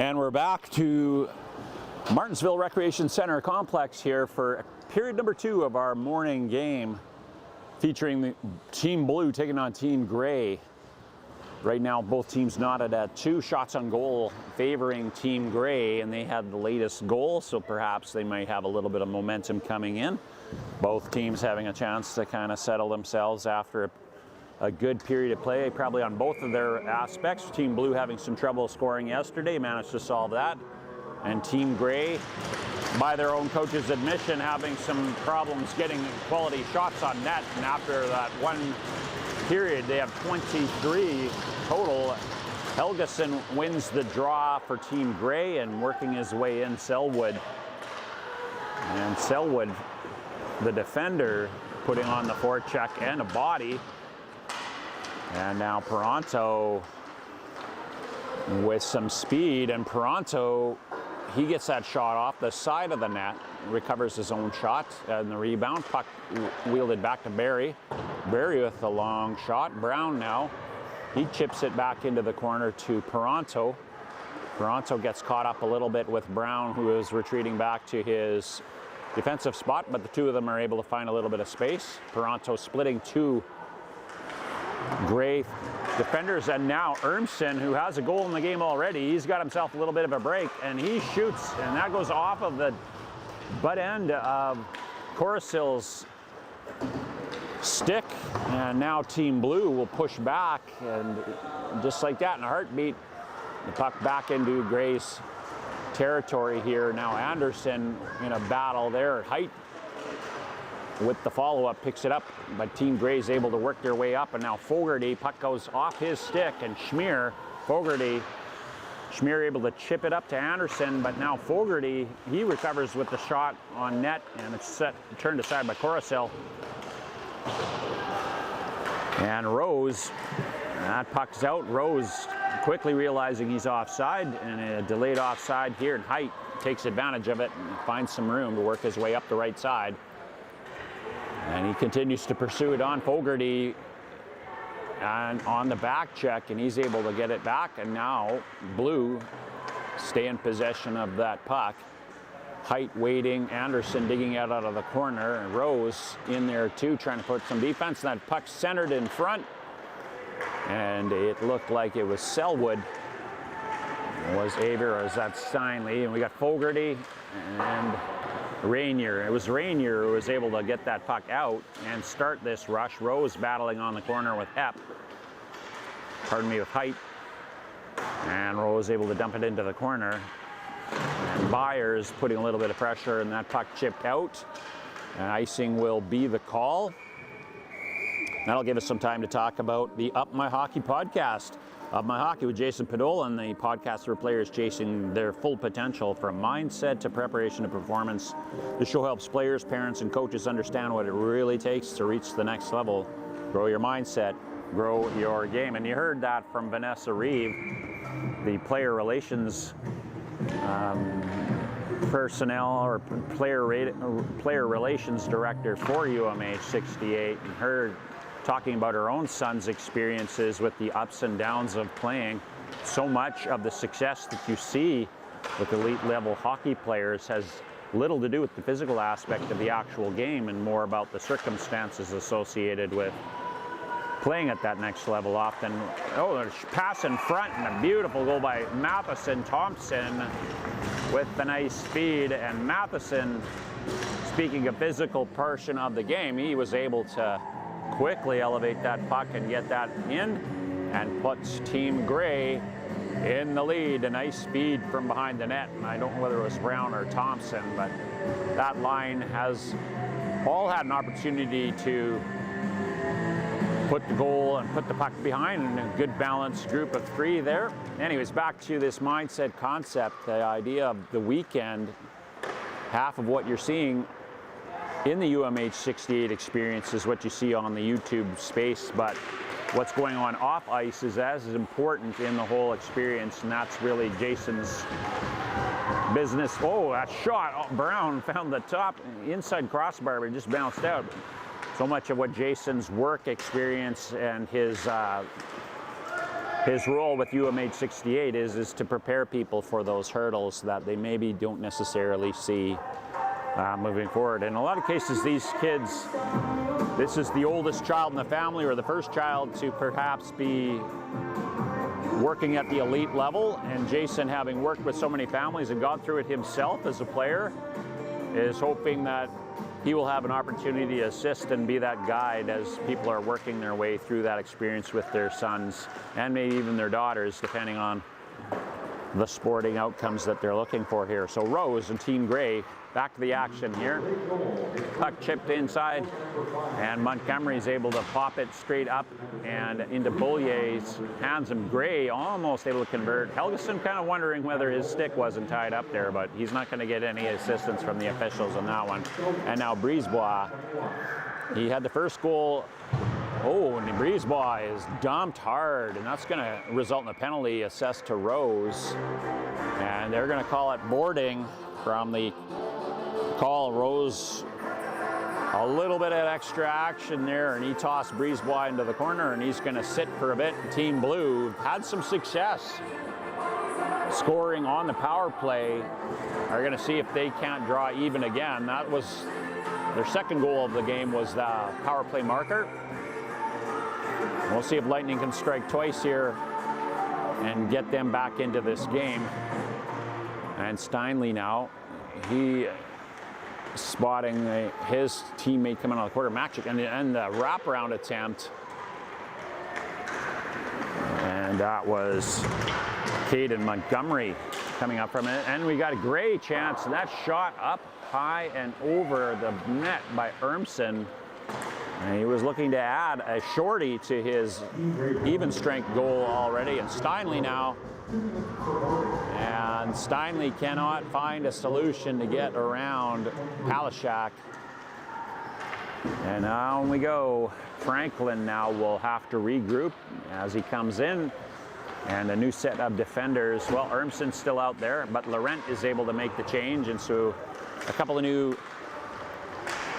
And we're back to Martensville Recreation Center complex here for period number 2 of our morning game, featuring the Team Blue taking on Team Gray. Right now, both teams knotted at 2 shots on goal favoring Team Gray, and they had the latest goal, so perhaps they might have a little bit of momentum coming in. Both teams having a chance to kind of settle themselves after a good period of play, probably on both of their aspects. Team Blue having some trouble scoring yesterday, managed to solve that. And Team Gray, by their own coach's admission, having some problems getting quality shots on net. And after that one period, they have 23 total. Helgeson wins the draw for Team Gray, and working his way in, Selwood. And Selwood, the defender, putting on the forecheck and a body. And now Peranto with some speed, and Peranto, he gets that shot off the side of the net, recovers his own shot, and the rebound, puck wielded back to Barry. Barry with the long shot. Brown now, he chips it back into the corner to Peranto. Peranto gets caught up a little bit with Brown, who is retreating back to his defensive spot, but the two of them are able to find a little bit of space. Peranto splitting 2 Gray defenders, and now Ermson, who has a goal in the game already, he's got himself a little bit of a break, and he shoots, and that goes off of the butt end of Corasil's stick, and now Team Blue will push back, and just like that, in a heartbeat, the puck back into Gray's territory here. Now Anderson in a battle there at height with the follow-up, picks it up, but Team Gray is able to work their way up, and now Fogarty, puck goes off his stick, and Schmier able to chip it up to Anderson, but now Fogarty, he recovers with the shot on net, and it's turned aside by Corasil. And Rose, that puck's out. Rose quickly realizing he's offside, and a delayed offside here, and Height takes advantage of it and finds some room to work his way up the right side. And he continues to pursue it on Fogarty and on the back check, and he's able to get it back, and now Blue stay in possession of that puck. Height waiting, Anderson digging out of the corner, and Rose in there too, trying to put some defense. That puck centered in front, and it looked like it was Selwood. Was Aver, or is that Steinley? And we got Fogarty and Rainier. It was Rainier who was able to get that puck out and start this rush. Rose battling on the corner with with Height. And Rose able to dump it into the corner. And Byers putting a little bit of pressure, and that puck chipped out. And icing will be the call. That'll give us some time to talk about the Up My Hockey podcast. Up My Hockey with Jason Padola, and the podcast where players chasing their full potential from mindset to preparation to performance. The show helps players, parents, and coaches understand what it really takes to reach the next level. Grow your mindset, grow your game. And you heard that from Vanessa Reeve, the player relations personnel or player relations director for UMH-68, and her talking about her own son's experiences with the ups and downs of playing. So much of the success that you see with elite level hockey players has little to do with the physical aspect of the actual game and more about the circumstances associated with playing at that next level. Often, there's pass in front, and a beautiful goal by Matheson. Thompson with the nice speed, and Matheson, speaking of physical portion of the game, he was able to quickly elevate that puck and get that in, and puts Team Gray in the lead. A nice speed from behind the net, and I don't know whether it was Brown or Thompson, but that line has all had an opportunity to put the goal and put the puck behind, and a good balanced group of 3 there. Anyways, back to this mindset concept, the idea of the weekend. Half of what you're seeing in the UMH-68 experience is what you see on the YouTube space, but what's going on off ice is as important in the whole experience, and that's really Jason's business. Oh, that shot! Oh, Brown found the top inside crossbar, but it just bounced out. So much of what Jason's work experience and his his role with UMH-68 is to prepare people for those hurdles that they maybe don't necessarily see moving forward. In a lot of cases, these kids, this is the oldest child in the family or the first child to perhaps be working at the elite level, and Jason, having worked with so many families and gone through it himself as a player, is hoping that he will have an opportunity to assist and be that guide as people are working their way through that experience with their sons and maybe even their daughters, depending on the sporting outcomes that they're looking for here. So Rose and Team Gray back to the action here. Puck chipped inside, and Montgomery's able to pop it straight up and into Bollier's hands, and Gray almost able to convert. Helgeson kind of wondering whether his stick wasn't tied up there, but he's not going to get any assistance from the officials on that one. And now Brisebois, he had the first goal. Oh, and Brisebois is dumped hard, and that's going to result in a penalty assessed to Rose. And they're going to call it boarding from the call. Rose, a little bit of extra action there, and he tossed Brisebois into the corner, and he's going to sit for a bit. Team Blue had some success scoring on the power play. Are going to see if they can't draw even again. That was their second goal of the game, was the power play marker. We'll see if Lightning can strike twice here and get them back into this game. And Steinle now, he spotting his teammate coming on the quarter, Maciek, and the wraparound attempt. And that was Caden Montgomery coming up from it. And we got a Gray chance, and that shot up high and over the net by Urmson. And he was looking to add a shorty to his even strength goal already. And Steinle now. And Steinle cannot find a solution to get around Palashak. And on we go. Franklin now will have to regroup as he comes in. And a new set of defenders. Well, Urmson's still out there, but Laurent is able to make the change. And so a couple of new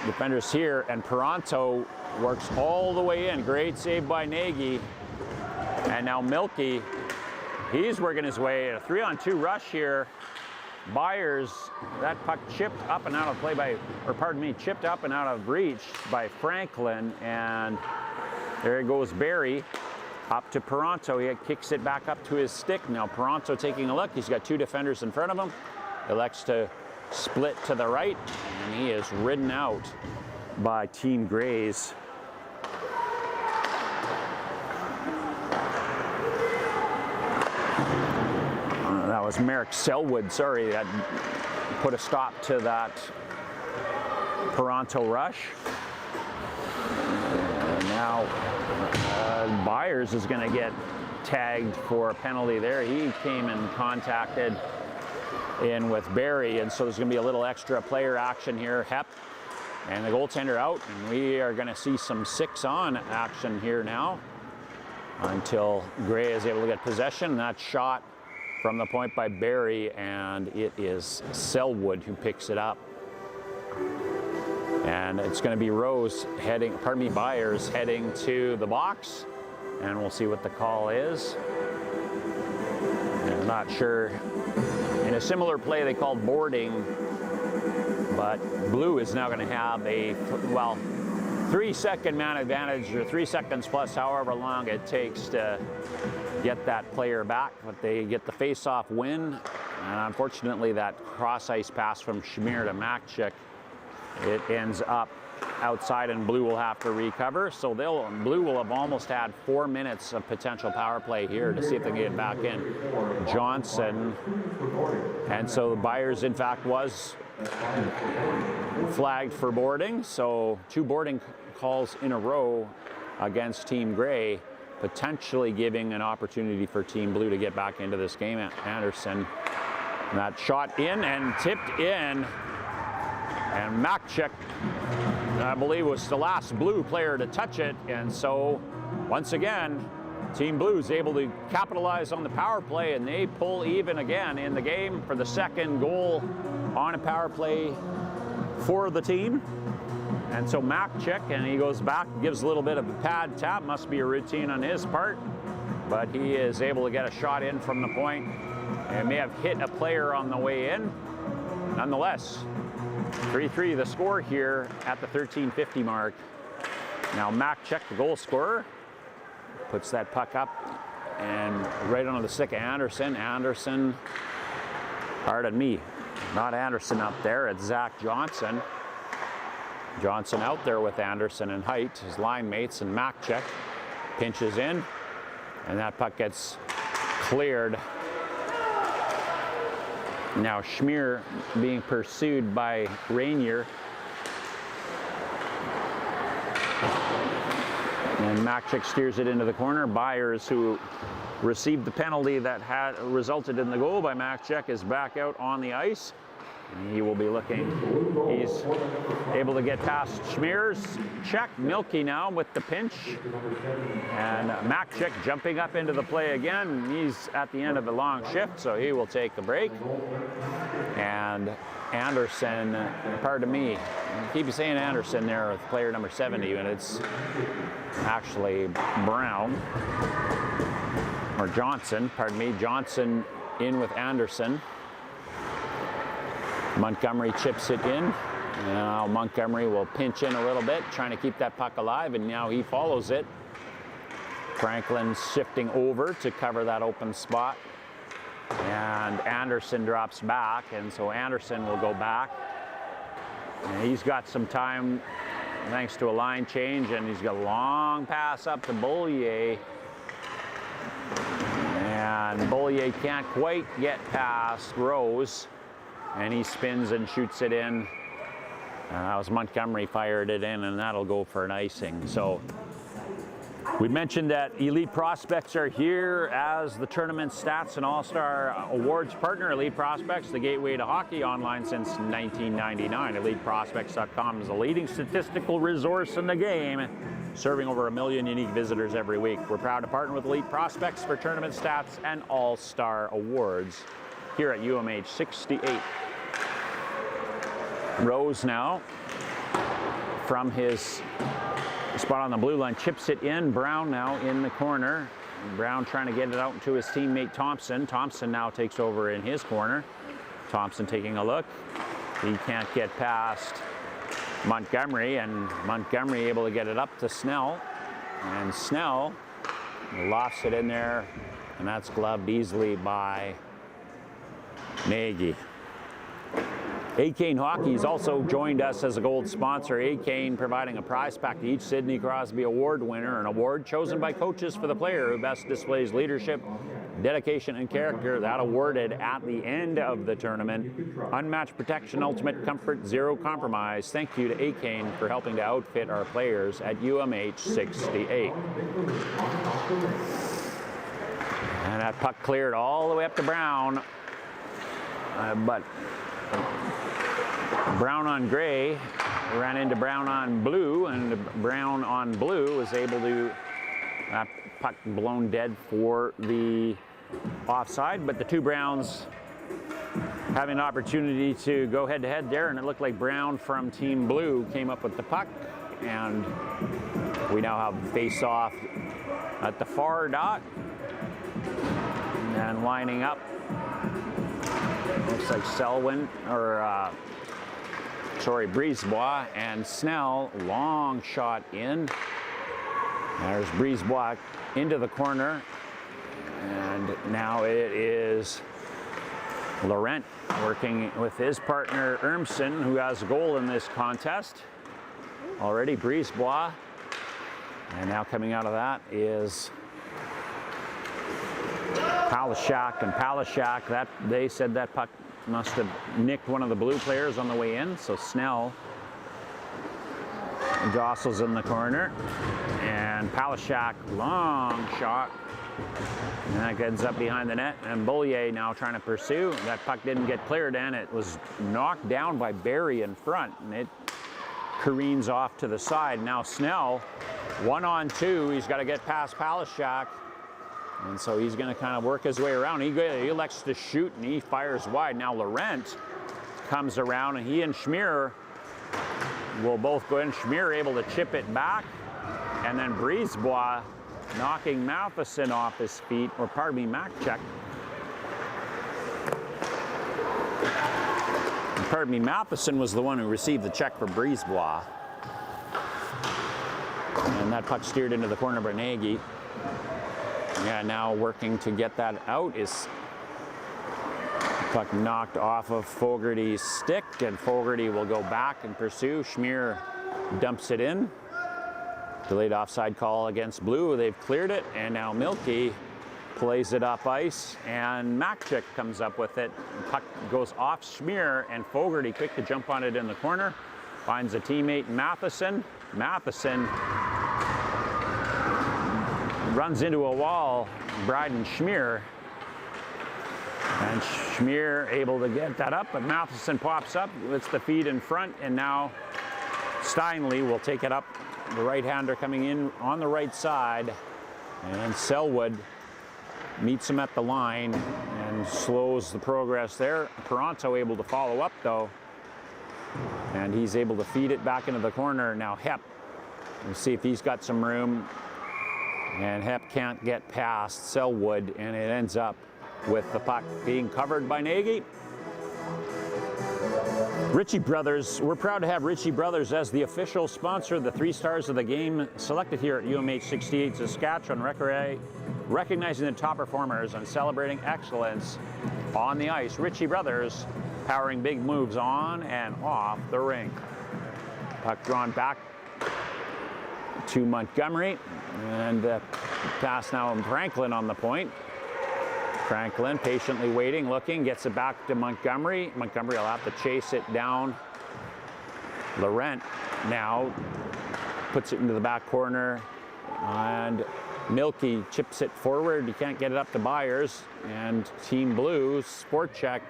defenders here, and Peranto works all the way in. Great save by Nagy. And now Milky, he's working his way. A 3-on-2 rush here. Byers, that puck chipped up and out of play by, or pardon me, chipped up and out of reach by Franklin. And there goes Barry up to Peranto. He kicks it back up to his stick. Now Peranto taking a look. He's got two defenders in front of him. Elects to split to the right, and he is ridden out by Team Grays. That was Merrick Selwood, sorry, that put a stop to that Peranto rush. And now Byers is going to get tagged for a penalty there. He came and contacted in with Barry, and so there's going to be a little extra player action here. Hep and the goaltender out, and we are going to see some 6-on action here now until Gray is able to get possession. That shot from the point by Barry, and it is Selwood who picks it up. And it's going to be Rose heading, pardon me, Byers heading to the box, and we'll see what the call is. And I'm not sure. In a similar play, they called boarding, but Blue is now going to have a, well, 3-second man advantage, or 3 seconds plus however long it takes to get that player back, but they get the face-off win. And unfortunately, that cross-ice pass from Schmier to Maciek, it ends up outside, and Blue will have to recover. So Blue will have almost had 4 minutes of potential power play here to see if they can get back in. Johnson, and so Byers in fact was flagged for boarding. So 2 boarding calls in a row against Team Gray, potentially giving an opportunity for Team Blue to get back into this game. Anderson, and that shot in and tipped in, and Maciek, I believe, was the last Blue player to touch it. And so once again, Team Blue is able to capitalize on the power play, and they pull even again in the game for the second goal on a power play for the team. And so Maciek, and he goes back, gives a little bit of a pad tap, must be a routine on his part. but he is able to get a shot in from the point and may have hit a player on the way in. Nonetheless, 3-3 the score here at the 13:50 mark. Now Makchek, the goal scorer, puts that puck up and right onto the stick of Anderson. Anderson, pardon me, not Anderson up there, it's Zach Johnson. Johnson out there with Anderson in height, his line mates, and Makchek pinches in, and that puck gets cleared. Now Schmier being pursued by Rainier. And Makchek steers it into the corner. Byers, who received the penalty that had resulted in the goal by Makchek, is back out on the ice. And he will be looking, he's able to get past Schmier's check. Milky now with the pinch. And Makchek jumping up into the play again. He's at the end of the long shift, so he will take the break. And Anderson, pardon me, I keep saying Anderson there with player number 70, and it's actually Brown, or Johnson, pardon me, Johnson in with Anderson. Montgomery chips it in. Now Montgomery will pinch in a little bit, trying to keep that puck alive, and now he follows it. Franklin shifting over to cover that open spot. And Anderson drops back, and so Anderson will go back. And he's got some time thanks to a line change, and he's got a long pass up to Beaulier. And Beaulier can't quite get past Rose, and he spins and shoots it in. That was Montgomery fired it in, and that'll go for an icing. So we mentioned that Elite Prospects are here as the tournament stats and all-star awards partner. Elite Prospects, the gateway to hockey, online since 1999. EliteProspects.com is the leading statistical resource in the game, serving over 1 million unique visitors every week. We're proud to partner with Elite Prospects for tournament stats and all-star awards here at UMH-68. Rose now from his spot on the blue line chips it in. Brown now in the corner. Brown trying to get it out to his teammate Thompson. Thompson now takes over in his corner. Thompson taking a look. He can't get past Montgomery, and Montgomery able to get it up to Snell. And Snell lofts it in there, and that's gloved easily by Nagy. A-Cane Hockey's also joined us as a gold sponsor. A-Cane providing a prize pack to each Sidney Crosby Award winner, an award chosen by coaches for the player who best displays leadership, dedication, and character. That awarded at the end of the tournament. Unmatched protection, ultimate comfort, zero compromise. Thank you to A-Cane for helping to outfit our players at UMH-68. And that puck cleared all the way up to Brown, but Brown on gray ran into Brown on blue, and Brown on blue was able to, that puck blown dead for the offside, but the two Browns having an opportunity to go head to head there, and it looked like Brown from Team Blue came up with the puck, and we now have face off at the far dot, and lining up. Looks like Selwyn, or Brisebois and Snell. Long shot in. There's Brisebois into the corner. And now it is Laurent working with his partner Urmson, who has a goal in this contest. Already Brisebois. And now coming out of that is Palashak, and Palashak, that they said that puck must have nicked one of the blue players on the way in, so Snell jostles in the corner, and Palashak, long shot, and that ends up behind the net, and Beaulier now trying to pursue. That puck didn't get cleared, and it was knocked down by Barry in front, and it careens off to the side. Now Snell, 1-on-2, he's got to get past Palashak. And so he's going to kind of work his way around. He elects to shoot, and he fires wide. Now Laurent comes around, and he and Schmier will both go in. Schmier able to chip it back, and then Brisebois knocking Matheson off his feet, or pardon me, Macchek. Pardon me, Matheson was the one who received the check for Brisebois. And that puck steered into the corner by Nagy. Yeah, now working to get that out is puck knocked off of Fogarty's stick, and Fogarty will go back and pursue. Schmier dumps it in. Delayed offside call against Blue. They've cleared it, and now Milky plays it up ice, and Macchek comes up with it. Puck goes off Schmier, and Fogarty, quick to jump on it in the corner, finds a teammate, Matheson. Matheson runs into a wall, Bryden Schmier, and Schmier able to get that up, but Matheson pops up, lets the feed in front, and now Steinle will take it up. The right-hander coming in on the right side, and Selwood meets him at the line and slows the progress there. Toronto able to follow up though, and he's able to feed it back into the corner. Now Hep, we'll see if he's got some room, and Hep can't get past Selwood, and it ends up with the puck being covered by Nagy. Ritchie Brothers, we're proud to have Ritchie Brothers as the official sponsor of the 3 stars of the game selected here at UMH-68 Saskatchewan, recognizing the top performers and celebrating excellence on the ice. Ritchie Brothers powering big moves on and off the rink. Puck drawn back to Montgomery, and pass now Franklin on the point. Franklin patiently waiting, looking, gets it back to Montgomery. Montgomery will have to chase it down. Laurent now puts it into the back corner, and Milky chips it forward. He can't get it up to Byers, and Team Blue, Sport Check,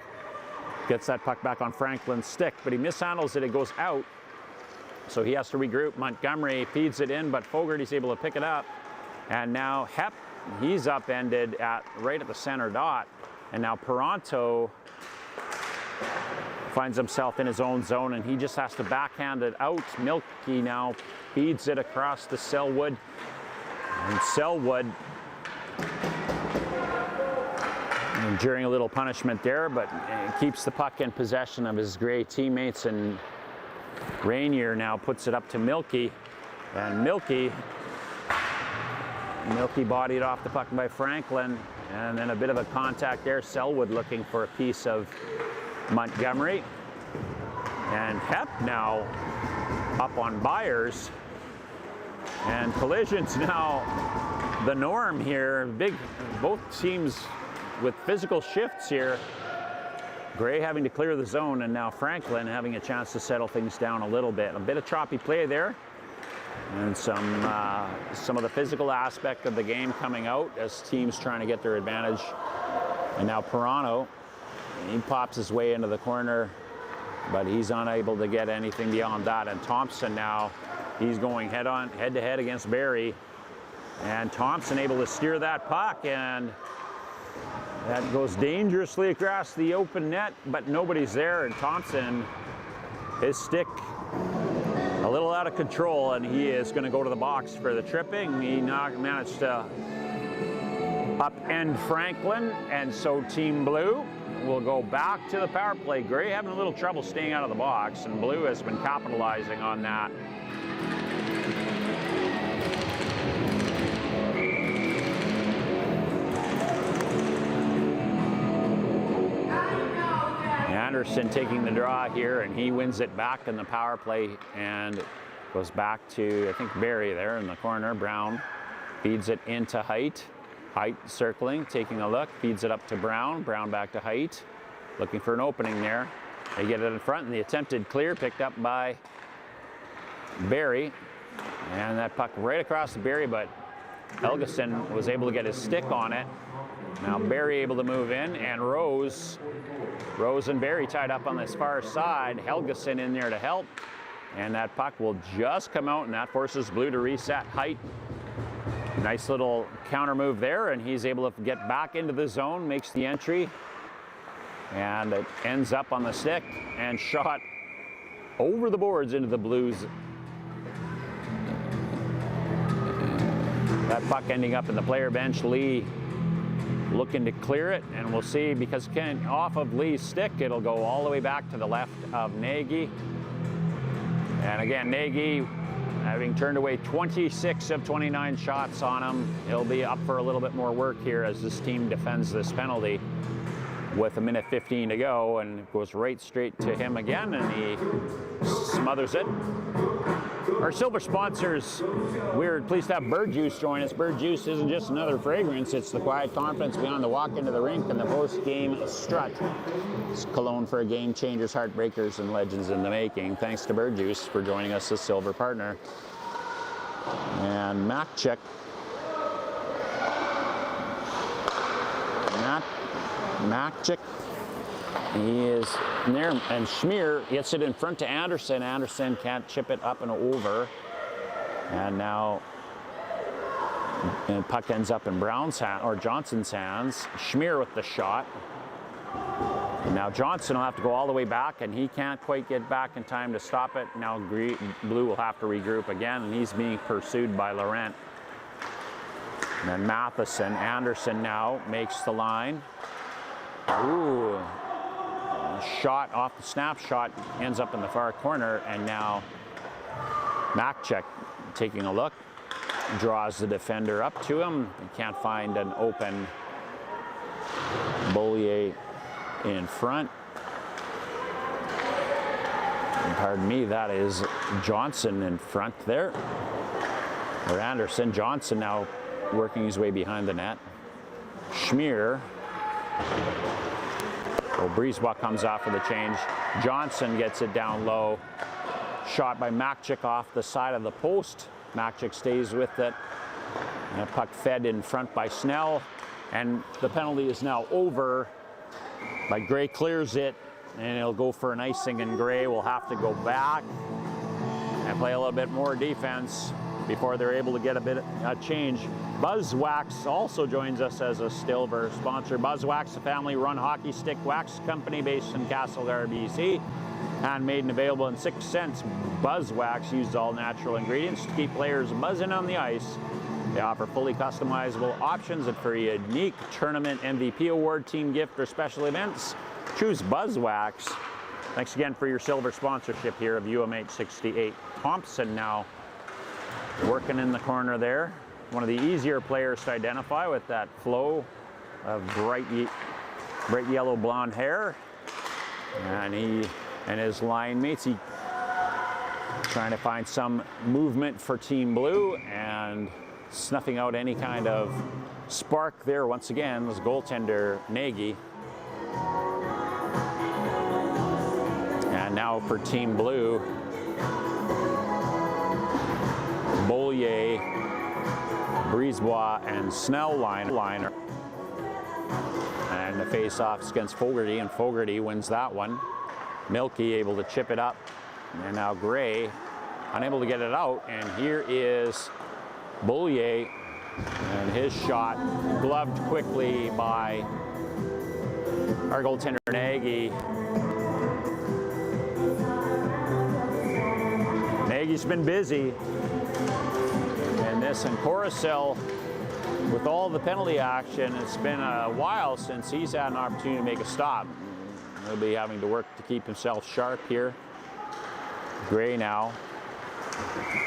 gets that puck back on Franklin's stick, but he mishandles it. It goes out, so he has to regroup. Montgomery feeds it in, but Fogarty's able to pick it up, and now Hep, he's upended right at the center dot, and now Toronto finds himself in his own zone, and he just has to backhand it out. Milky now feeds it across to Selwood, and Selwood enduring a little punishment there, but keeps the puck in possession of his Gray teammates, and Rainier now puts it up to Milky, and Milky bodied off the puck by Franklin, and then a bit of a contact there. Selwood looking for a piece of Montgomery, and Hep now up on Byers, and collisions now the norm here. Both teams with physical shifts here. Gray having to clear the zone, and now Franklin having a chance to settle things down a little bit. A bit of choppy play there, and some of the physical aspect of the game coming out as teams trying to get their advantage. And now Pirano, he pops his way into the corner, but he's unable to get anything beyond that. And Thompson now, he's going head to head against Barry, and Thompson able to steer that puck, and that goes dangerously across the open net, but nobody's there, and Thompson, his stick a little out of control, and he is going to go to the box for the tripping. He managed to upend Franklin, and so Team Blue will go back to the power play. Gray having a little trouble staying out of the box, and Blue has been capitalizing on that. Anderson taking the draw here, and he wins it back in the power play, and goes back to, I think, Barry there in the corner. Brown feeds it into Height. Height circling, taking a look, feeds it up to Brown. Brown back to Height, looking for an opening there. They get it in front, and the attempted clear picked up by Barry, and that puck right across to Barry, but Helgeson was able to get his stick on it. Now Barry able to move in, and Rose and Barry tied up on this far side. Helgeson in there to help, and that puck will just come out, and that forces Blue to reset. Height, nice little counter move there, and he's able to get back into the zone, makes the entry, and it ends up on the stick and shot over the boards into the Blues That puck ending up in the player bench. Lee looking to clear it, and we'll see, because off of Lee's stick, it'll go all the way back to the left of Nagy. And again, Nagy, having turned away 26 of 29 shots on him, he'll be up for a little bit more work here as this team defends this penalty with 1:15 to go, and it goes right straight to him again, and he smothers it. Our silver sponsors, we're pleased to have Bird Juice join us. Bird Juice isn't just another fragrance, it's the quiet confidence beyond the walk into the rink and the post-game strut. It's cologne for game changers, heartbreakers, and legends in the making. Thanks to Bird Juice for joining us as silver partner. And Makchik. Makchik. He is in there, and Schmier gets it in front to Anderson. Anderson can't chip it up and over. And now the puck ends up in Brown's hand, or Johnson's hands. Schmier with the shot. And now Johnson will have to go all the way back, and he can't quite get back in time to stop it. Now Blue will have to regroup again, and he's being pursued by Laurent. And then Matheson. Anderson now makes the line. Ooh. Shot off the snapshot ends up in the far corner, and now Makchik taking a look, draws the defender up to him. He can't find an open Beaulier in front. And pardon me, that is Johnson in front there. Or Anderson. Johnson now working his way behind the net. Schmier. Brisebois comes off for the change. Johnson gets it down low. Shot by Makchik off the side of the post. Makchik stays with it. And a puck fed in front by Snell. And the penalty is now over. But Gray clears it, and it'll go for an icing, and Gray will have to go back and play a little bit more defense before they're able to get a bit of change. Buzzwax also joins us as a silver sponsor. Buzzwax, a family-run hockey stick wax company based in Castlegar, BC. Handmade and available in 6 cents. Buzzwax uses all natural ingredients to keep players buzzing on the ice. They offer fully customizable options for a unique tournament MVP award, team gift, or special events. Choose Buzzwax. Thanks again for your silver sponsorship here of UMH-68. Thompson now working in the corner there. One of the easier players to identify with that flow of bright yellow blonde hair. And he and his line mates, he trying to find some movement for Team Blue and snuffing out any kind of spark there. Once again was goaltender Nagy. And now for Team Blue, Beaulier, Brisebois, and Snell liner. And the face-off's against Fogarty, and Fogarty wins that one. Milky able to chip it up, and now Gray unable to get it out. And here is Beaulier, and his shot gloved quickly by our goaltender Nagy. Nagy's been busy. And this, and Coruscant, with all the penalty action, it's been a while since he's had an opportunity to make a stop. He'll be having to work to keep himself sharp here. Gray now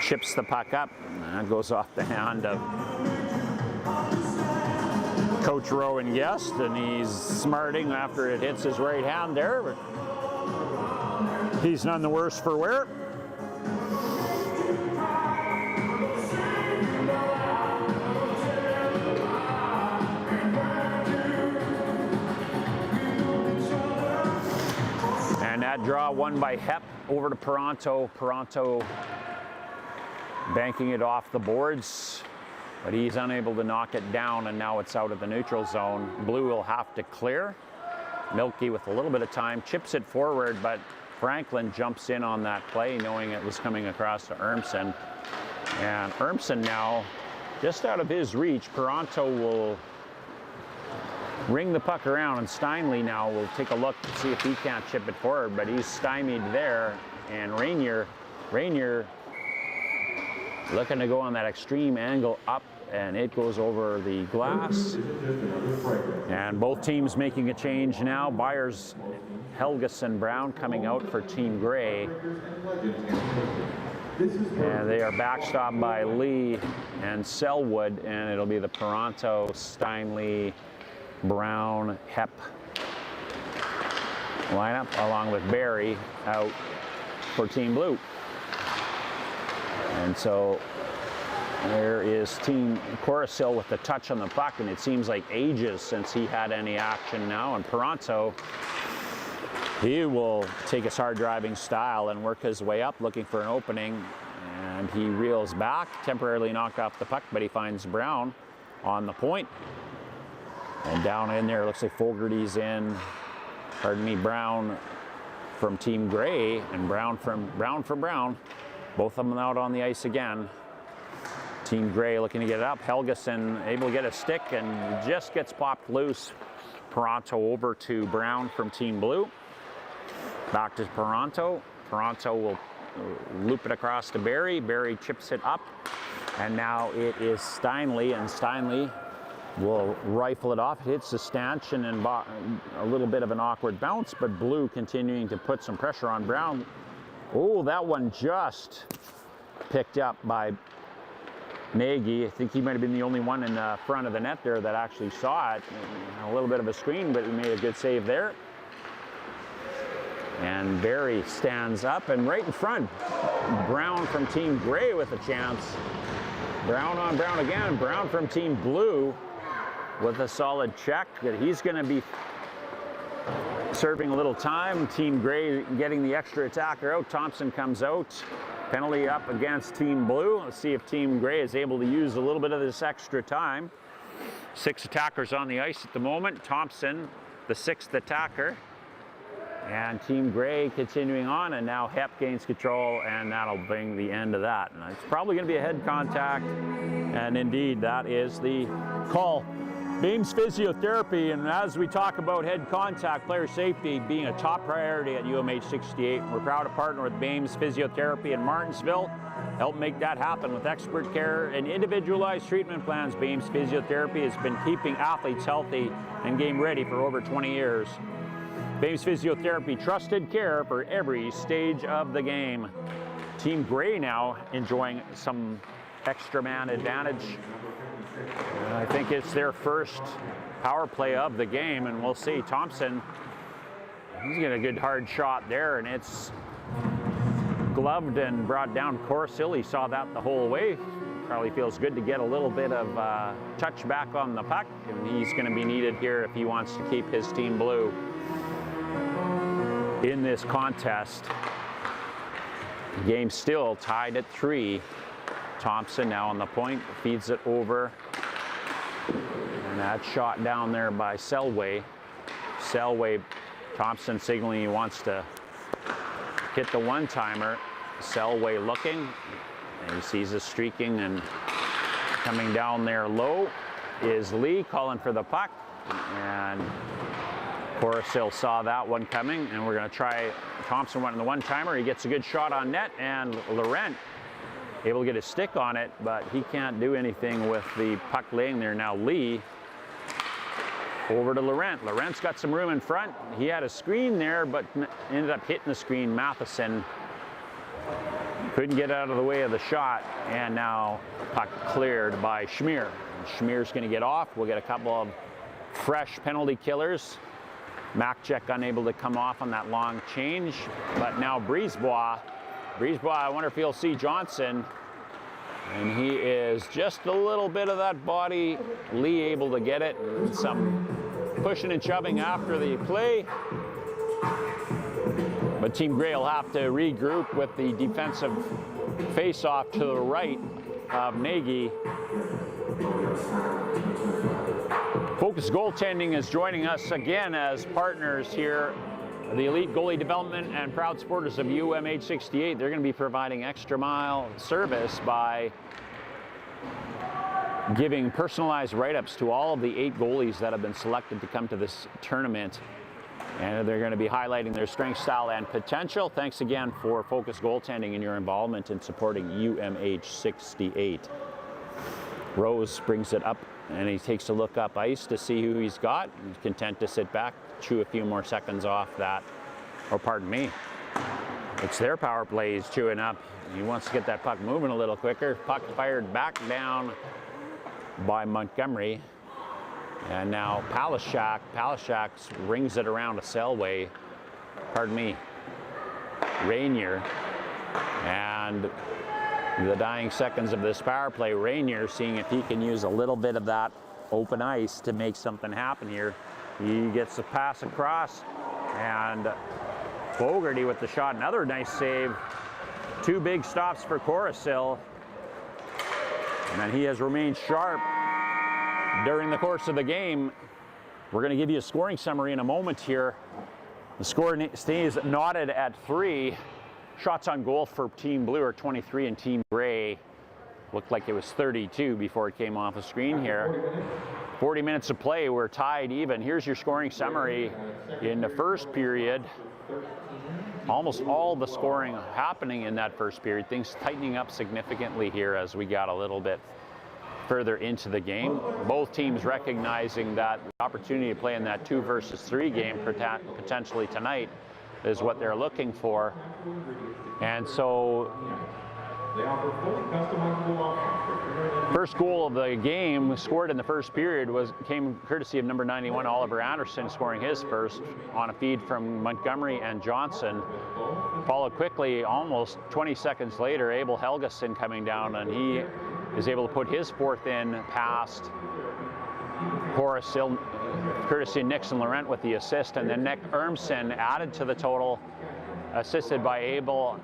chips the puck up, and goes off the hand of Coach Rowan Guest, and he's smarting after it hits his right hand there, but he's none the worse for wear. And that draw won by Hep over to Peranto. Peranto banking it off the boards, but he's unable to knock it down, and now it's out of the neutral zone. Blue will have to clear. Milky with a little bit of time chips it forward, but Franklin jumps in on that play knowing it was coming across to Urmson. And Urmson now just out of his reach. Peranto will ring the puck around, and Steinle now will take a look to see if he can't chip it forward, but he's stymied there. And Rainier looking to go on that extreme angle up and it goes over the glass. And both teams making a change now. Byers, Helgeson, Brown coming out for Team Gray. And they are backstopped by Lee and Selwood, and it'll be the Peranto, Steinle, Brown, Hep lineup, along with Barry out for Team Blue. And so there is Team Coruscant with the touch on the puck, and it seems like ages since he had any action now. And Peranto, he will take his hard driving style and work his way up looking for an opening, and he reels back, temporarily knocked off the puck, but he finds Brown on the point. And down in there, looks like Fogarty's in, Brown from Team Gray, and Brown from Brown. Both of them out on the ice again. Team Gray looking to get it up. Helgeson able to get a stick and just gets popped loose. Peranto over to Brown from Team Blue. Back to Peranto. Peranto will loop it across to Barry. Barry chips it up. And now it is Steinle, and Steinle will rifle it off. It hits the stanchion and a little bit of an awkward bounce, but Blue continuing to put some pressure on Brown. Oh, that one just picked up by Nagy. I think he might have been the only one in the front of the net there that actually saw it. A little bit of a screen, but he made a good save there. And Barry stands up, and right in front, Brown from Team Gray with a chance. Brown on Brown again. Brown from Team Blue with a solid check that he's going to be serving a little time. Team Gray getting the extra attacker out. Thompson comes out. Penalty up against Team Blue. Let's see if Team Gray is able to use a little bit of this extra time. 6 attackers on the ice at the moment. Thompson, the 6th attacker. And Team Gray continuing on, and now Hep gains control, and that'll bring the end of that. And it's probably going to be a head contact, and indeed that is the call. Beams Physiotherapy, and as we talk about head contact, player safety being a top priority at UMH-68, we're proud to partner with Beams Physiotherapy in Martensville. Help make that happen with expert care and individualized treatment plans. Beams Physiotherapy has been keeping athletes healthy and game ready for over 20 years. Beams Physiotherapy, trusted care for every stage of the game. Team Gray now enjoying some extra man advantage. I think it's their first power play of the game, and we'll see. Thompson, he's got a good hard shot there, and it's gloved and brought down. Corsilli saw that the whole way. Probably feels good to get a little bit of touch back on the puck, and he's going to be needed here if he wants to keep his Team Blue in this contest. The game still tied at 3. Thompson now on the point, feeds it over. And that shot down there by Selway. Selway, Thompson signaling he wants to hit the one-timer. Selway looking, and he sees us streaking, and coming down there low is Lee calling for the puck. And Coruscant saw that one coming, and we're going to try. Thompson went in the one-timer. He gets a good shot on net, and Laurent able to get a stick on it, but he can't do anything with the puck laying there. Now Lee over to Laurent. Laurent's got some room in front. He had a screen there, but ended up hitting the screen. Matheson couldn't get out of the way of the shot, and now puck cleared by Schmier. Schmier's going to get off. We'll get a couple of fresh penalty killers. Makchek unable to come off on that long change, but now Brisebois, I wonder if he'll see Johnson, and he is just a little bit of that body. Lee able to get it, and some pushing and shoving after the play. But Team Gray will have to regroup with the defensive face-off to the right of Nagy. Focus Goaltending is joining us again as partners here. The Elite Goalie Development and proud supporters of UMH-68. They're going to be providing extra mile service by giving personalized write-ups to all of the 8 goalies that have been selected to come to this tournament. And they're going to be highlighting their strength, style, and potential. Thanks again for Focus Goaltending and your involvement in supporting UMH-68. Rose brings it up, and he takes a look up ice to see who he's got. He's content to sit back, chew a few more seconds off that. Or pardon me, it's their power play he's chewing up. He wants to get that puck moving a little quicker. Puck fired back down by Montgomery. And now Palashak rings it around a Selway. Pardon me, Rainier. And the dying seconds of this power play, Rainier seeing if he can use a little bit of that open ice to make something happen here. He gets the pass across, and Fogarty with the shot, another nice save. 2 big stops for Coruscant, and he has remained sharp during the course of the game. We're going to give you a scoring summary in a moment here. The score stays knotted at 3. Shots on goal for Team Blue are 23 and Team Gray looked like it was 32 before it came off the screen here. 40 minutes of play, we're tied even. Here's your scoring summary. In the first period, almost all the scoring happening in that first period, things tightening up significantly here as we got a little bit further into the game. Both teams recognizing that the opportunity to play in that 2 versus 3 game potentially tonight is what they're looking for. And so first goal of the game scored in the first period came courtesy of number 91 Oliver Anderson, scoring his first on a feed from Montgomery and Johnson. Followed quickly, almost 20 seconds later, Abel Helgeson coming down, and he is able to put his 4th in past Horace Hill, courtesy of Nixon Laurent with the assist, and then Nick Ermson added to the total, assisted by Abel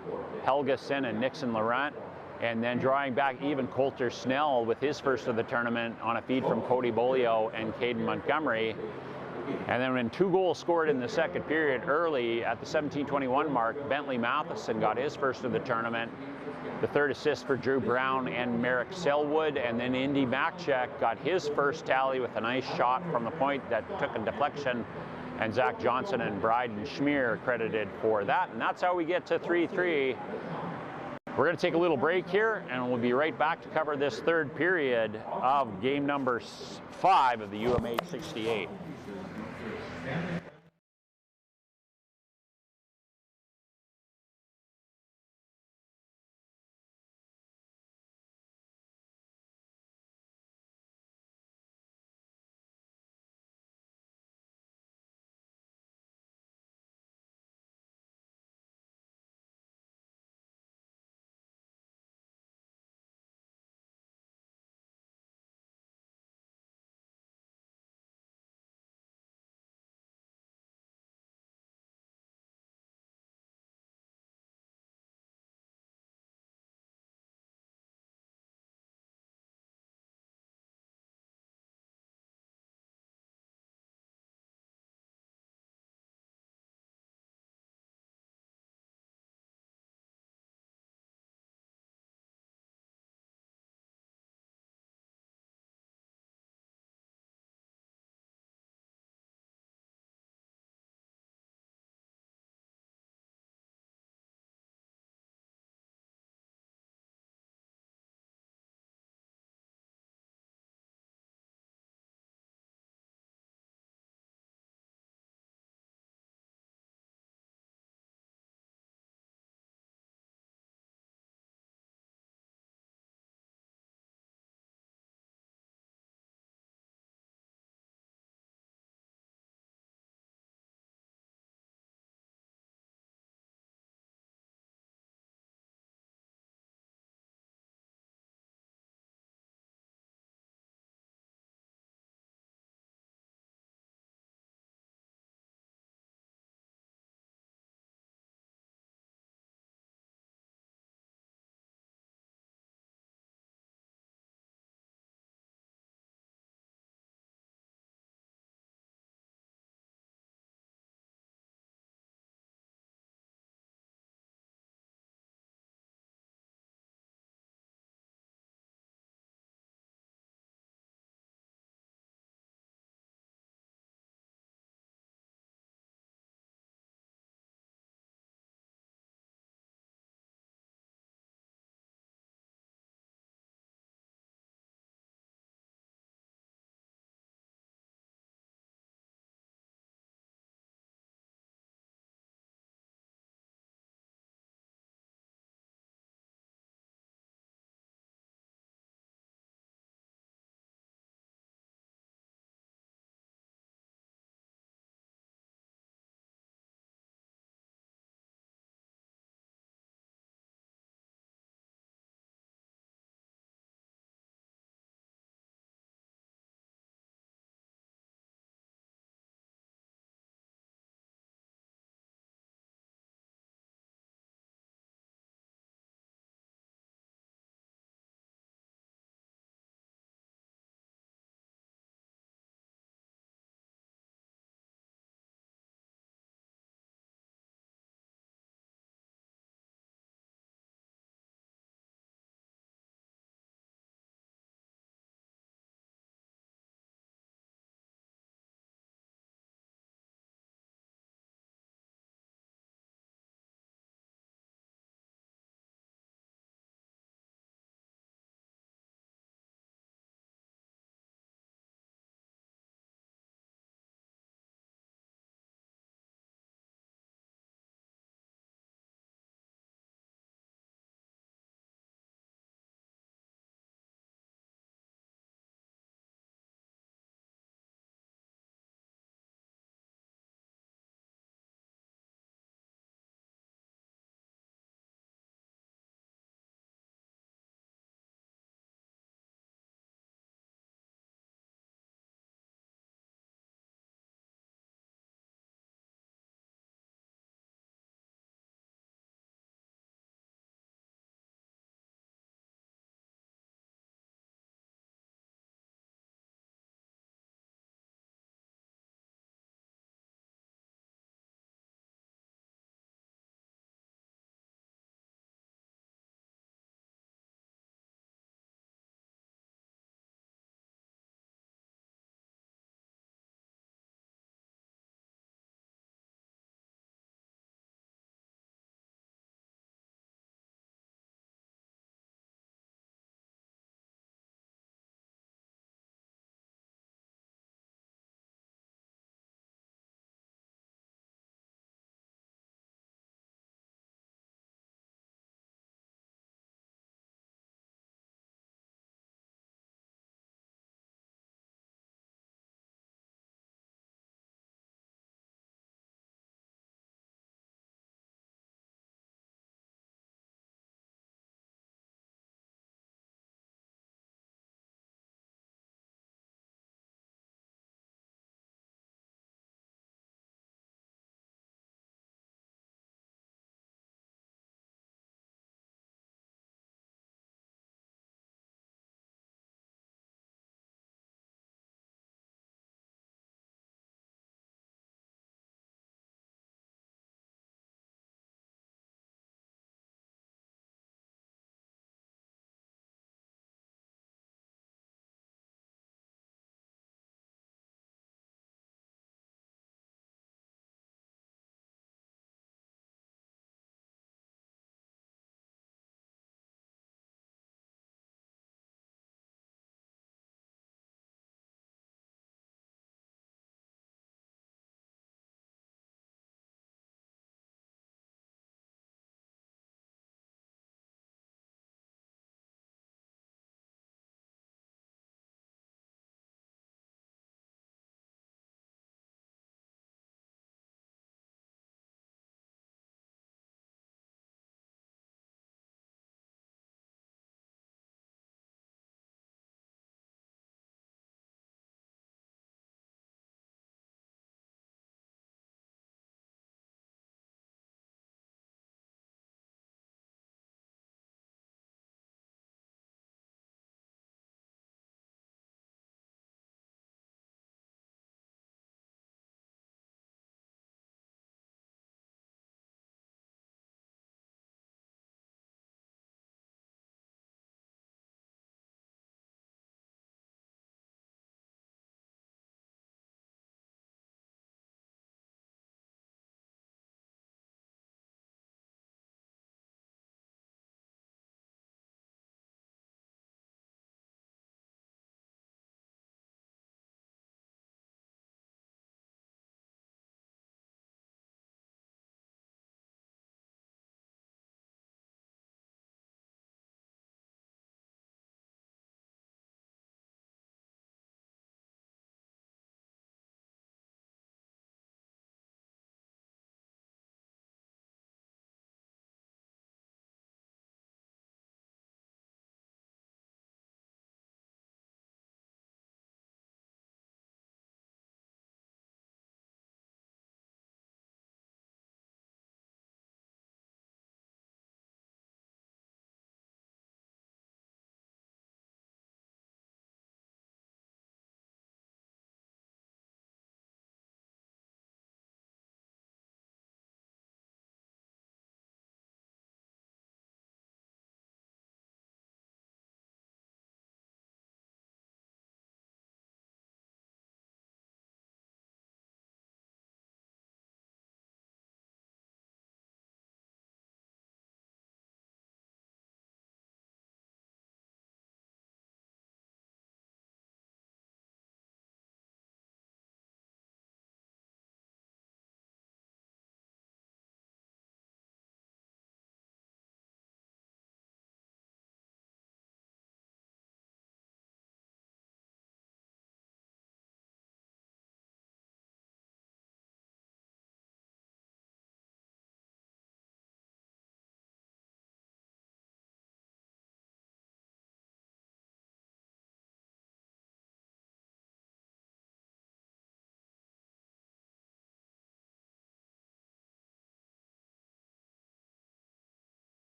Helgeson and Nixon Laurent, and then drawing back even Coulter Snell with his first of the tournament on a feed from Cody Bolio and Caden Montgomery. And then when 2 goals scored in the second period early at the 17:21 mark, Bentley Matheson got his first of the tournament. The 3rd assist for Drew Brown and Merrick Selwood, and then Indy Makchek got his first tally with a nice shot from the point that took a deflection, and Zach Johnson and Bryden Schmier credited for that. And that's how we get to 3-3. We're going to take a little break here, and we'll be right back to cover this 3rd period of game number 5 of the UMH-68.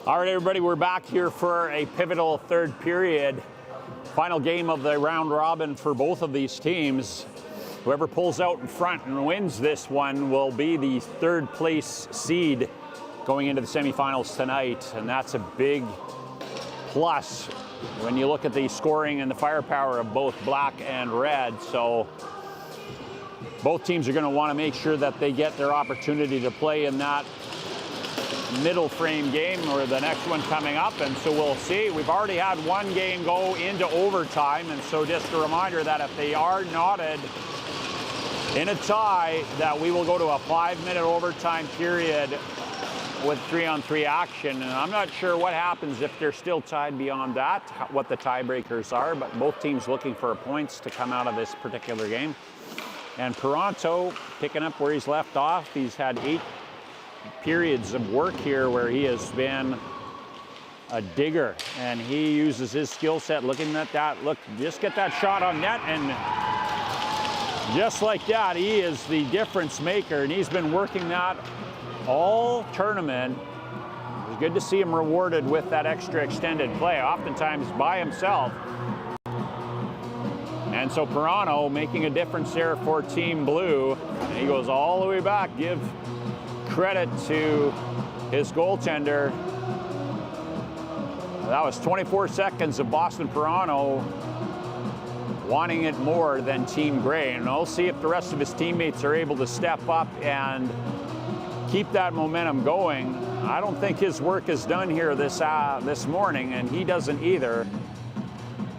All right, everybody, we're back here for a pivotal third period. Final game of the round robin for both of these teams. Whoever pulls out in front and wins this one will be the third place seed going into the semifinals tonight. And that's a big plus when you look at the scoring and the firepower of both black and red. So both teams are going to want to make sure that they get their opportunity to play in that middle frame game or the next one coming up, and so we'll see. We've already had one game go into overtime, and so just a reminder that if they are knotted in a tie, that we will go to a 5-minute overtime period with 3-on-3 action. And I'm not sure what happens if they're still tied beyond that, what the tiebreakers are, but both teams looking for points to come out of this particular game. And Toronto picking up where he's left off. He's had 8 periods of work here where he has been a digger, and he uses his skill set. Looking at that, look, just get that shot on net, and just like that, he is the difference maker, and he's been working that all tournament. It was good to see him rewarded with that extra extended play, oftentimes by himself. And so Toronto making a difference there for Team Blue, and he goes all the way back. Give credit to his goaltender. That was 24 seconds of Boston Toronto wanting it more than Team Gray. And we'll see if the rest of his teammates are able to step up and keep that momentum going. I don't think his work is done here this morning, and he doesn't either.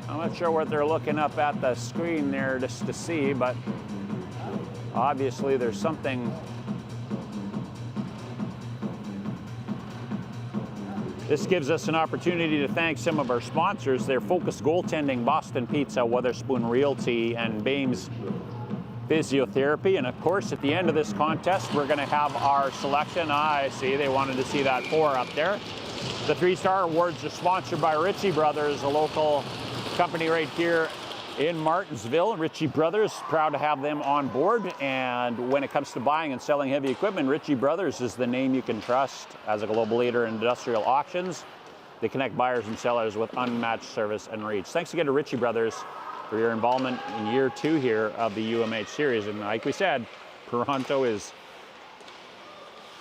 I'm not sure what they're looking up at the screen there just to see, but obviously there's something. This gives us an opportunity to thank some of our sponsors. They're Focus Goaltending, Boston Pizza, Weatherspoon Realty, and Bames Physiotherapy. And of course, at the end of this contest, we're going to have our selection. I see they wanted to see that 4 up there. The 3-Star Awards are sponsored by Ritchie Brothers, a local company right here in Martensville. Ritchie Brothers, proud to have them on board. And when it comes to buying and selling heavy equipment, Ritchie Brothers is the name you can trust as a global leader in industrial auctions. They connect buyers and sellers with unmatched service and reach. Thanks again to Ritchie Brothers for your involvement in year 2 here of the UMH series. And like we said, Toronto is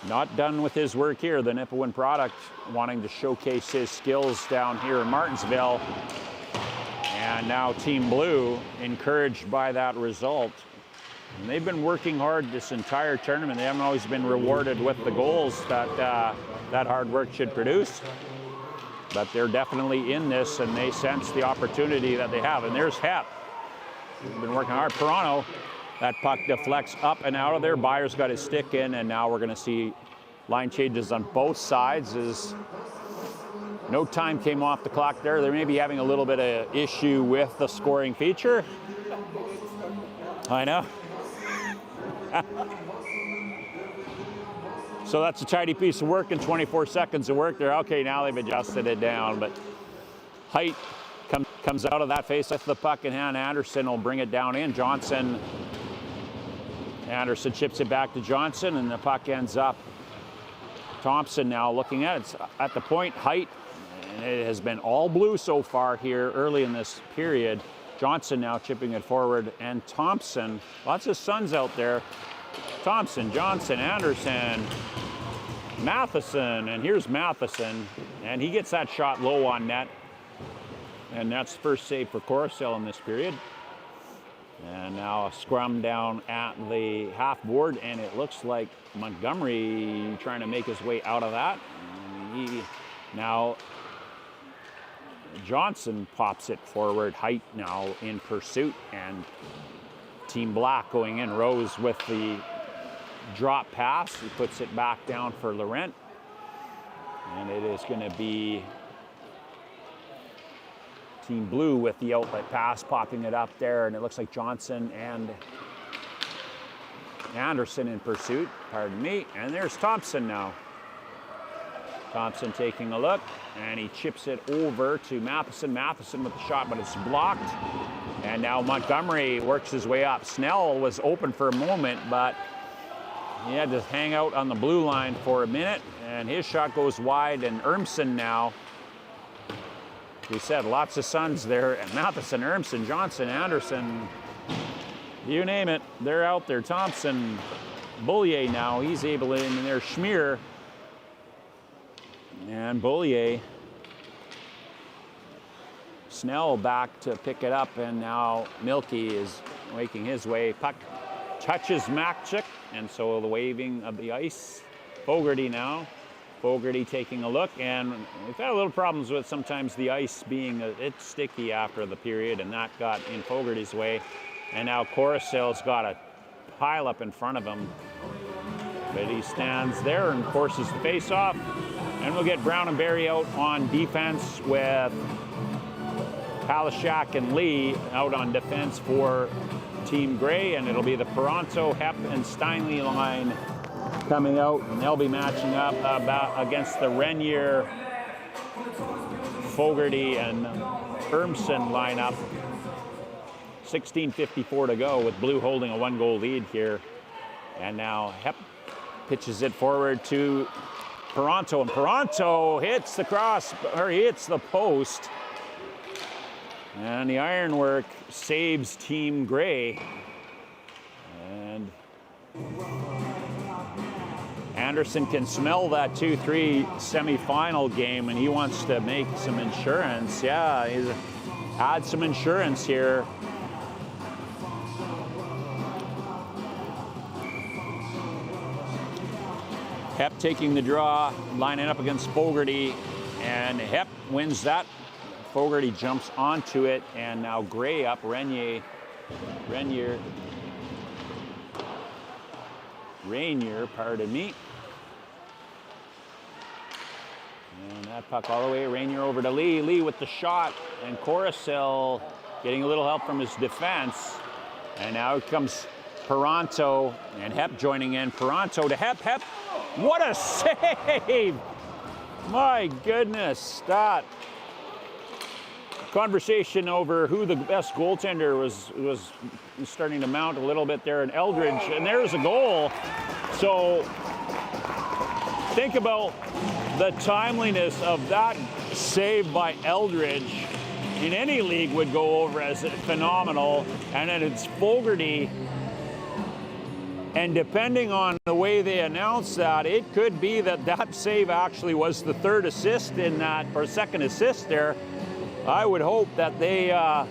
not done with his work here. The Nipawin product wanting to showcase his skills down here in Martensville. And now Team Blue, encouraged by that result. And they've been working hard this entire tournament. They haven't always been rewarded with the goals that that hard work should produce. But they're definitely in this, and they sense the opportunity that they have. And there's Hep. They've been working hard. Toronto, that puck deflects up and out of there. Byers got his stick in, and now we're going to see line changes on both sides as no time came off the clock there. They may be having a little bit of issue with the scoring feature. I know. So that's a tidy piece of work in 24 seconds of work there. Okay, now they've adjusted it down, but Height comes out of that face with the puck in hand. Anderson will bring it down in. Anderson chips it back to Johnson, and the puck ends up. Thompson now looking at it. It's at the point. Height. And it has been all blue so far here early in this period. Johnson now chipping it forward, and Thompson, lots of Suns out there. Thompson, Johnson, Anderson, Matheson, and here's Matheson, and he gets that shot low on net. And that's the first save for Coruscant in this period. And now a scrum down at the half board, and it looks like Montgomery trying to make his way out of that. And now Johnson pops it forward. Height now in pursuit, and Team Black going in. Rose with the drop pass. He puts it back down for Laurent. And it is going to be Team Blue with the outlet pass, popping it up there. And it looks like Johnson and Anderson in pursuit. Pardon me. And there's Thompson now. Thompson taking a look, and he chips it over to Matheson. Matheson with the shot, but it's blocked. And now Montgomery works his way up. Snell was open for a moment, but He had to hang out on the blue line for a minute, and his shot goes wide, and Ermson now, we said lots of Suns there, and Matheson, Ermson, Johnson, Anderson, you name it, they're out there. Thompson, Beaulier now, he's able to in there, Schmier, and Beaulier. Snell back to pick it up, and now Milky is making his way. Puck touches Makchuk, and so the waving of the ice. Fogarty now. Fogarty taking a look, and we've had a little problems with sometimes the ice being it's sticky after the period, and that got in Fogarty's way. And now Coruscant's got a pile up in front of him, but he stands there and forces the face off, and we'll get Brown and Barry out on defense with Palashak and Lee out on defense for Team Gray, and it'll be the Peranto, Hep, and Steinle line coming out, and they'll be matching up against the Renier, Fogarty, and Ermson lineup. 16:54 to go with Blue holding a 1-goal lead here. And now Hep pitches it forward to Peranto, and Peranto hits the post. And the ironwork saves Team Gray. And Anderson can smell that 2-3 semifinal game, and he wants to make some insurance. Yeah, he's add some insurance here. Hep taking the draw, lining up against Fogarty, and Hep wins that. Fogarty jumps onto it, and now Gray up, Rainier, pardon me. And that puck all the way, Rainier over to Lee. Lee with the shot, and Coruscant getting a little help from his defense. And now comes Peranto, and Hep joining in. Peranto to Hep. Hep, what a save! My goodness, that conversation over who the best goaltender was starting to mount a little bit there in Eldridge, and there's a goal. So think about the timeliness of that save by Eldridge. In any league would go over as phenomenal, and then it's Fogarty. And depending on the way they announce that, it could be that save actually was the third assist in that, or second assist there. I would hope that they, how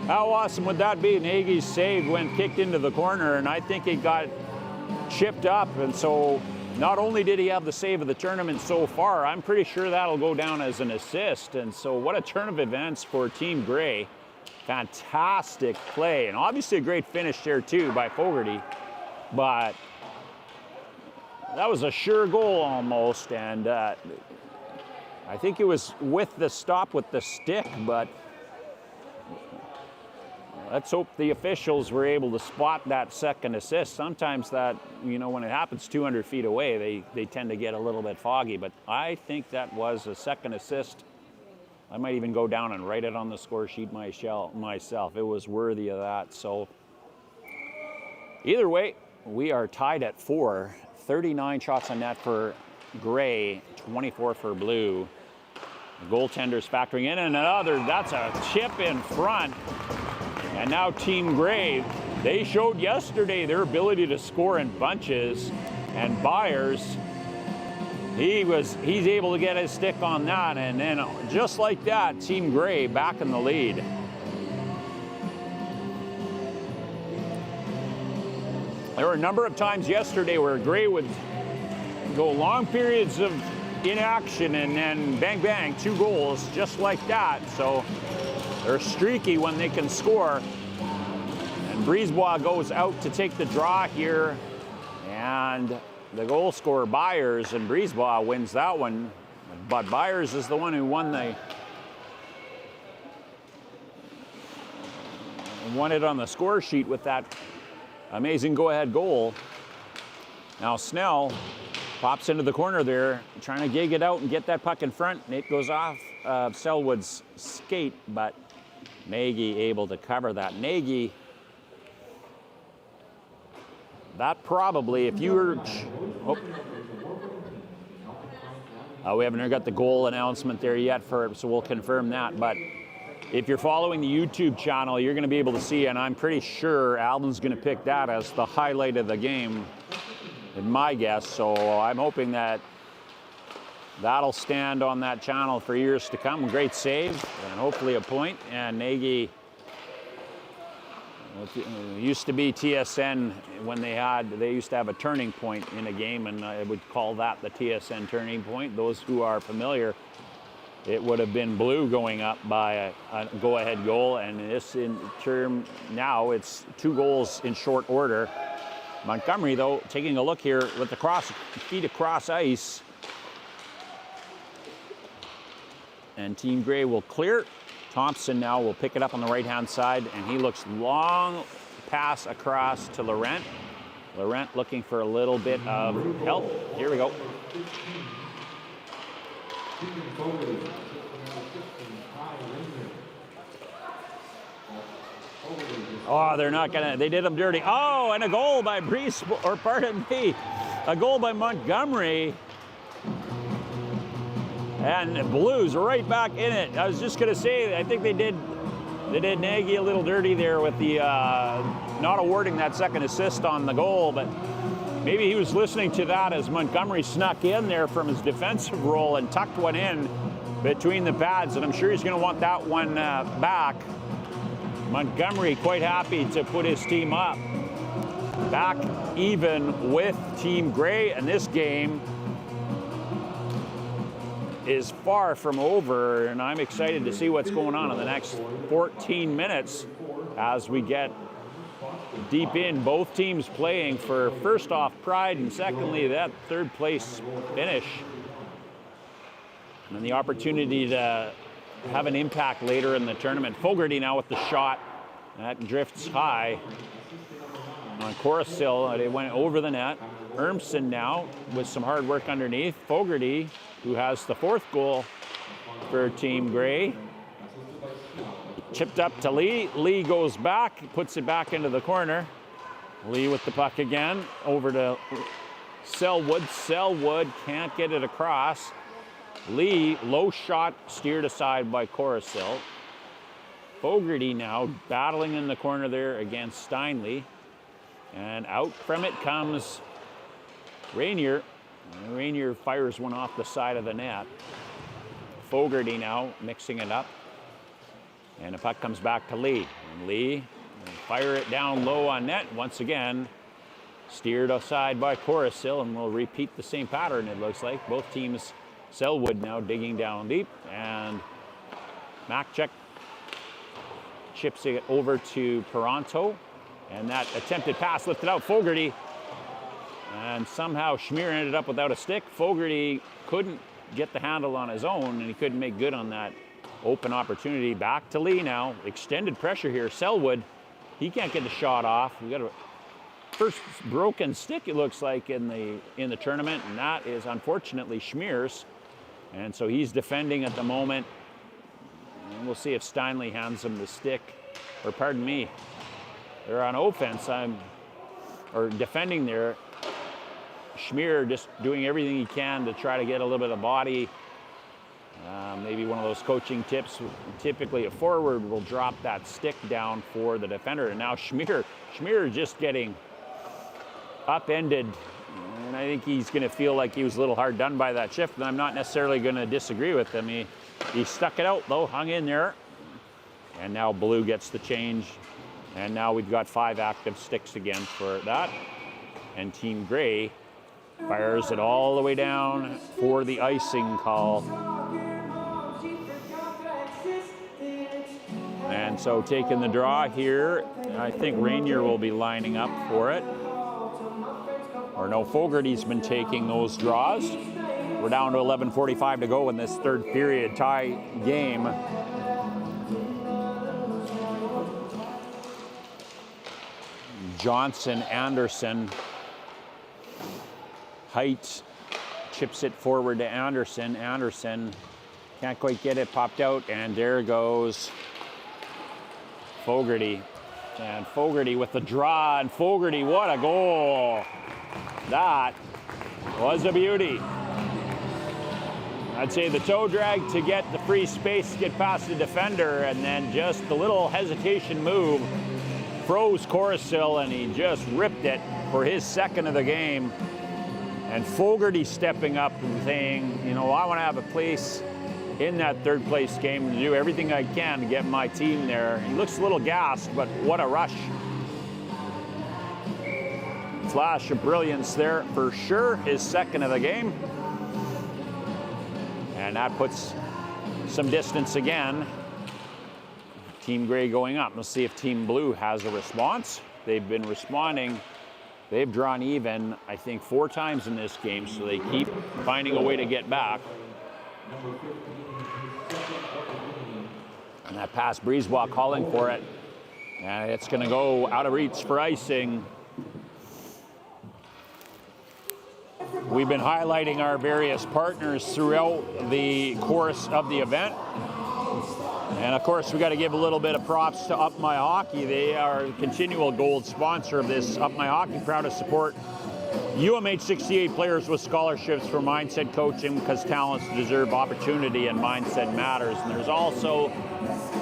awesome would that be? Nagy's save when kicked into the corner, and I think it got chipped up. And so not only did he have the save of the tournament so far, I'm pretty sure that'll go down as an assist. And so what a turn of events for Team Gray. Fantastic play, and obviously a great finish there too by Fogarty. But that was a sure goal almost, and I think it was with the stop with the stick, but let's hope the officials were able to spot that second assist. Sometimes that, when it happens 200 feet away, they tend to get a little bit foggy, but I think that was a second assist. I might even go down and write it on the score sheet myself. It was worthy of that. So either way, we are tied at 4. 39 shots on net for Gray, 24 for Blue. The goaltender's factoring in, and that's a chip in front. And now Team Gray, they showed yesterday their ability to score in bunches, and Byers, he's able to get his stick on that, and then just like that, Team Gray back in the lead. There were a number of times yesterday where Gray would go long periods of inaction and then bang, bang, 2 goals just like that. So they're streaky when they can score. And Brisebois goes out to take the draw here, and the goal scorer Byers, and Brisebois wins that one. But Byers is the one who won it on the score sheet with that amazing go-ahead goal. Now Snell pops into the corner there, trying to gig it out and get that puck in front, and it goes off Selwood's skate, but Nagy able to cover that. Nagy that probably, if you were, we haven't got the goal announcement there yet for it, so we'll confirm that. But if you're following the YouTube channel, you're going to be able to see, and I'm pretty sure Alden's going to pick that as the highlight of the game, in my guess. So I'm hoping that that'll stand on that channel for years to come. Great save, and hopefully a point. And Nagy, it used to be TSN when they used to have a turning point in a game, and I would call that the TSN turning point. Those who are familiar, it would have been Blue going up by a go-ahead goal, and this in term now it's 2 goals in short order. Montgomery, though, taking a look here with the feet across ice. And Team Grey will clear. Thompson now will pick it up on the right-hand side, and he looks long pass across to Laurent. Laurent looking for a little bit of help. Here we go. Oh, they're not gonna, they did him dirty. Oh, and a goal by Brees, or pardon me, a goal by Montgomery. And Blues right back in it. I was just gonna say, I think they did Nagy a little dirty there with the not awarding that second assist on the goal, but maybe he was listening to that as Montgomery snuck in there from his defensive role and tucked one in between the pads, and I'm sure he's gonna want that one back. Montgomery quite happy to put his team up back even with Team Grey, and this game is far from over, and I'm excited to see what's going on in the next 14 minutes as we get deep in. Both teams playing for, first off, pride, and secondly, that third place finish. And the opportunity to have an impact later in the tournament. Fogarty now with the shot. That drifts high on Coruscant. It went over the net. Ermson now with some hard work underneath. Fogarty, who has the 4th goal for Team Grey. Chipped up to Lee. Lee goes back, puts it back into the corner. Lee with the puck again. Over to Selwood. Selwood can't get it across. Lee, low shot, steered aside by Coruscant. Fogarty now battling in the corner there against Steinle. And out from it comes Rainier. Rainier fires one off the side of the net. Fogarty now mixing it up. And the puck comes back to Lee. And Lee will fire it down low on net once again. Steered aside by Coruscant, and we'll repeat the same pattern, it looks like. Both teams, Selwood now digging down deep, and Makchuk chips it over to Peranto. And that attempted pass lifted out Fogarty. And somehow Schmier ended up without a stick. Fogarty couldn't get the handle on his own, and he couldn't make good on that open opportunity. Back to Lee now. Extended pressure here. Selwood, he can't get the shot off. We got a first broken stick, it looks like, in the tournament, and that is unfortunately Schmier's. And so he's defending at the moment. And we'll see if Steinle hands him the stick. Or pardon me, they're on offense. Or defending there. Schmier just doing everything he can to try to get a little bit of body. Maybe one of those coaching tips. Typically a forward will drop that stick down for the defender. And now Schmier just getting upended. And I think he's going to feel like he was a little hard done by that shift. And I'm not necessarily going to disagree with him. He stuck it out though, hung in there. And now Blue gets the change. And now we've got 5 active sticks again for that. And Team Grey fires it all the way down for the icing call. And so taking the draw here, I think Rainier will be lining up for it. Or no, Fogarty's been taking those draws. We're down to 11:45 to go in this third period tie game. Johnson, Anderson. Height chips it forward to Anderson. Anderson can't quite get it popped out, and there goes Fogarty. And Fogarty with the draw, and Fogarty, what a goal. That was a beauty. I'd say the toe drag to get the free space to get past the defender, and then just the little hesitation move froze Coruscant, and he just ripped it for his second of the game. And Fogarty stepping up and saying, you know, I want to have a place in that third place game and do everything I can to get my team there. He looks a little gassed, but what a rush. Flash of brilliance there for sure, his second of the game. And that puts some distance again. Team Gray going up. Let's see if Team Blue has a response. They've been responding. They've drawn even, I think, 4 times in this game, so they keep finding a way to get back. And that pass, Brisebois calling for it. And it's going to go out of reach for icing. We've been highlighting our various partners throughout the course of the event. And of course, we got to give a little bit of props to Up My Hockey. They are a continual gold sponsor of this. Up My Hockey, proud to support UMH-68 players with scholarships for mindset coaching, because talents deserve opportunity and mindset matters. And there's also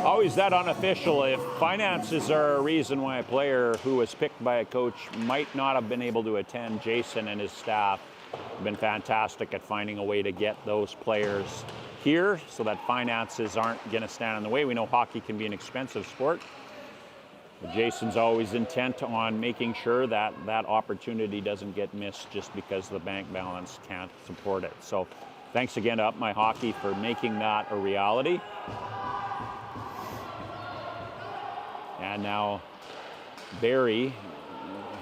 always that unofficial, if finances are a reason why a player who was picked by a coach might not have been able to attend, Jason and his staff have been fantastic at finding a way to get those players here so that finances aren't going to stand in the way. We know hockey can be an expensive sport. But Jason's always intent on making sure that that opportunity doesn't get missed just because the bank balance can't support it. So thanks again to Up My Hockey for making that a reality. And now Barry,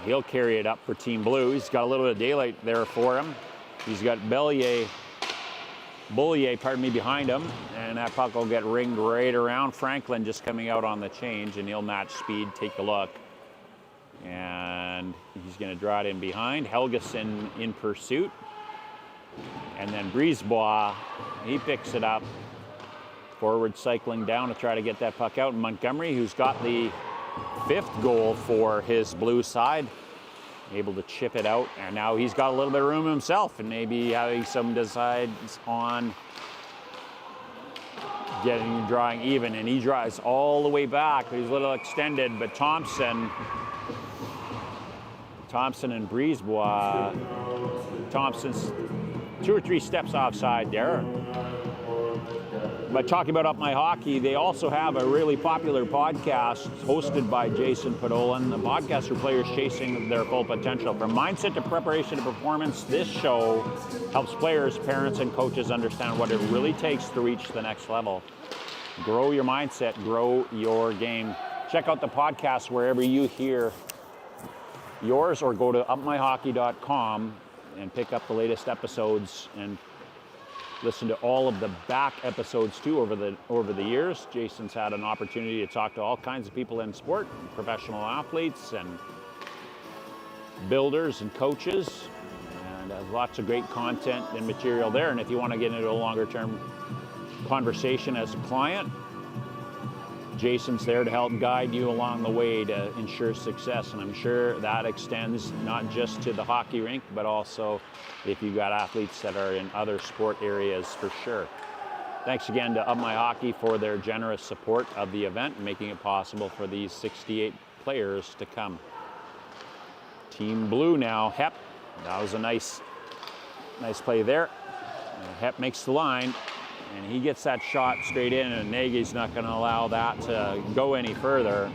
he'll carry it up for Team Blue. He's got a little bit of daylight there for him. He's got Boulier, behind him, and that puck will get ringed right around. Franklin just coming out on the change, and he'll match speed. Take a look. And he's going to draw it in behind. Helgeson in pursuit. And then Brisebois, he picks it up. Forward cycling down to try to get that puck out. And Montgomery, who's got the 5th goal for his blue side, able to chip it out, and now he's got a little bit of room himself, and maybe having some decides on drawing even, and he drives all the way back. He's a little extended, but Thompson and Brisebois, Thompson's 2 or 3 steps offside there. But talking about Up My Hockey, they also have a really popular podcast hosted by Jason Podolin, the podcast for players chasing their full potential. From mindset to preparation to performance, this show helps players, parents, and coaches understand what it really takes to reach the next level. Grow your mindset, grow your game. Check out the podcast wherever you hear yours, or go to upmyhockey.com and pick up the latest episodes and listen to all of the back episodes too over the years. Jason's had an opportunity to talk to all kinds of people in sport, professional athletes and builders and coaches, and has lots of great content and material there. And if you want to get into a longer term conversation as a client, Jason's there to help guide you along the way to ensure success. And I'm sure that extends not just to the hockey rink, but also if you've got athletes that are in other sport areas for sure. Thanks again to Up My Hockey for their generous support of the event and making it possible for these 68 players to come. Team Blue now, Hep. That was a nice play there. Hep makes the line, and he gets that shot straight in, and Nagy's not going to allow that to go any further.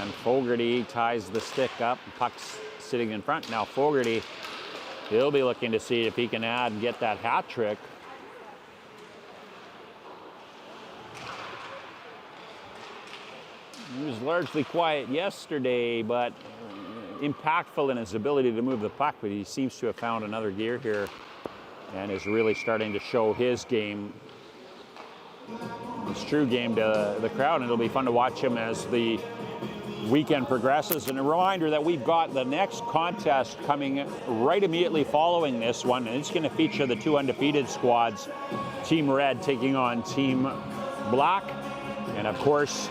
And Fogarty ties the stick up, puck's sitting in front. Now Fogarty, he'll be looking to see if he can add and get that hat trick. He was largely quiet yesterday, but impactful in his ability to move the puck, but he seems to have found another gear here and is really starting to show his game. It's true game to the crowd, and it'll be fun to watch him as the weekend progresses. And a reminder that we've got the next contest coming right immediately following this one, and it's going to feature the 2 undefeated squads, Team Red taking on Team Black. And of course,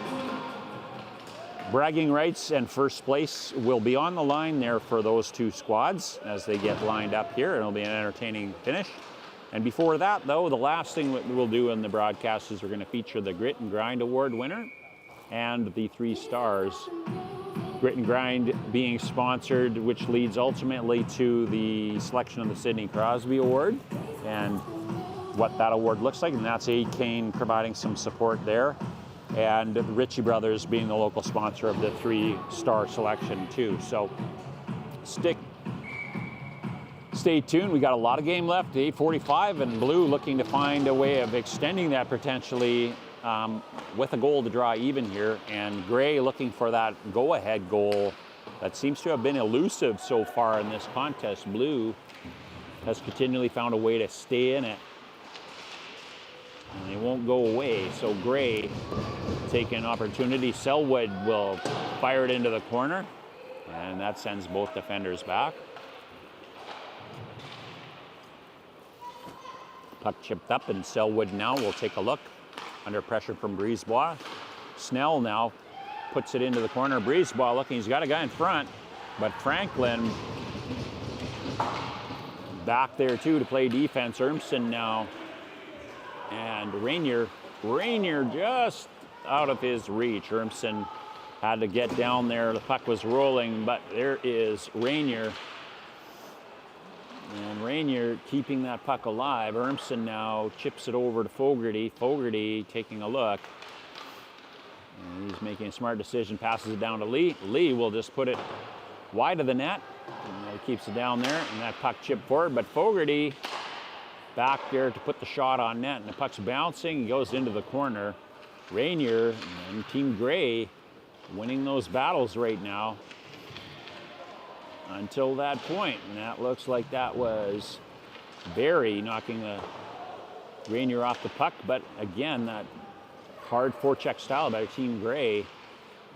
bragging rights and first place will be on the line there for those 2 squads as they get lined up here. It'll be an entertaining finish. And before that, though, the last thing that we'll do in the broadcast is we're going to feature the Grit and Grind Award winner and the 3 stars. Grit and Grind being sponsored, which leads ultimately to the selection of the Sidney Crosby Award and what that award looks like. And that's A. Kane providing some support there. And the Ritchie Brothers being the local sponsor of the 3-star selection too. So stay tuned. We got a lot of game left, 8:45, and Blue looking to find a way of extending that potentially with a goal to draw even here. And Gray looking for that go-ahead goal that seems to have been elusive so far in this contest. Blue has continually found a way to stay in it, and they won't go away. So Gray taking an opportunity. Selwood will fire it into the corner, and that sends both defenders back. Puck chipped up, and Selwood now will take a look under pressure from Brisebois. Snell now puts it into the corner. Brisebois looking, he's got a guy in front, but Franklin back there too to play defense. Urmson now, and Rainier just out of his reach. Urmson had to get down there. The puck was rolling, but there is Rainier. And Rainier keeping that puck alive. Urmson now chips it over to Fogarty. Fogarty taking a look. And he's making a smart decision, passes it down to Lee. Lee will just put it wide of the net. And he keeps it down there, and that puck chipped forward. But Fogarty back there to put the shot on net, and the puck's bouncing. He goes into the corner. Rainier and Team Gray winning those battles right now until that point. And that looks like that was Barry knocking the Rainier off the puck. But again, that hard forecheck style by Team Gray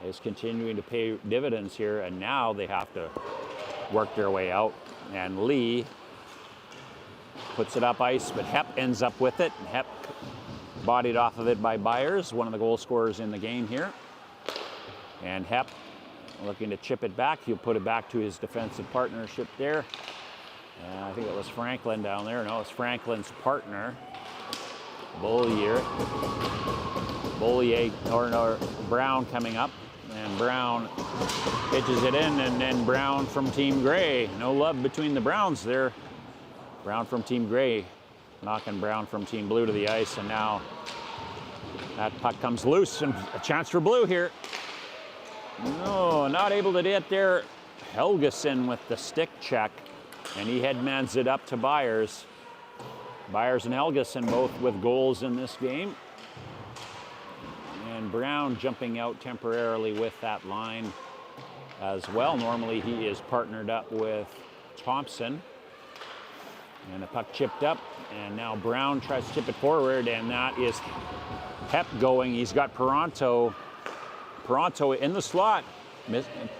is continuing to pay dividends here, and now they have to work their way out. And Lee puts it up ice, but Hepp ends up with it. Hepp bodied off of it by Byers, one of the goal scorers in the game here. And Hepp looking to chip it back. He'll put it back to his defensive partnership there. I think it was Franklin down there. No, it's Franklin's partner, Bollier, or Brown coming up. And Brown pitches it in, and then Brown from Team Gray. No love between the Browns there. Brown from Team Gray knocking Brown from Team Blue to the ice, and now that puck comes loose, and a chance for Blue here. No, not able to get there. Helgeson with the stick check, and he headmans it up to Byers. Byers and Helgeson both with goals in this game. And Brown jumping out temporarily with that line as well. Normally he is partnered up with Thompson. And the puck chipped up, and now Brown tries to chip it forward, and that is Hepp going. He's got Peranto in the slot.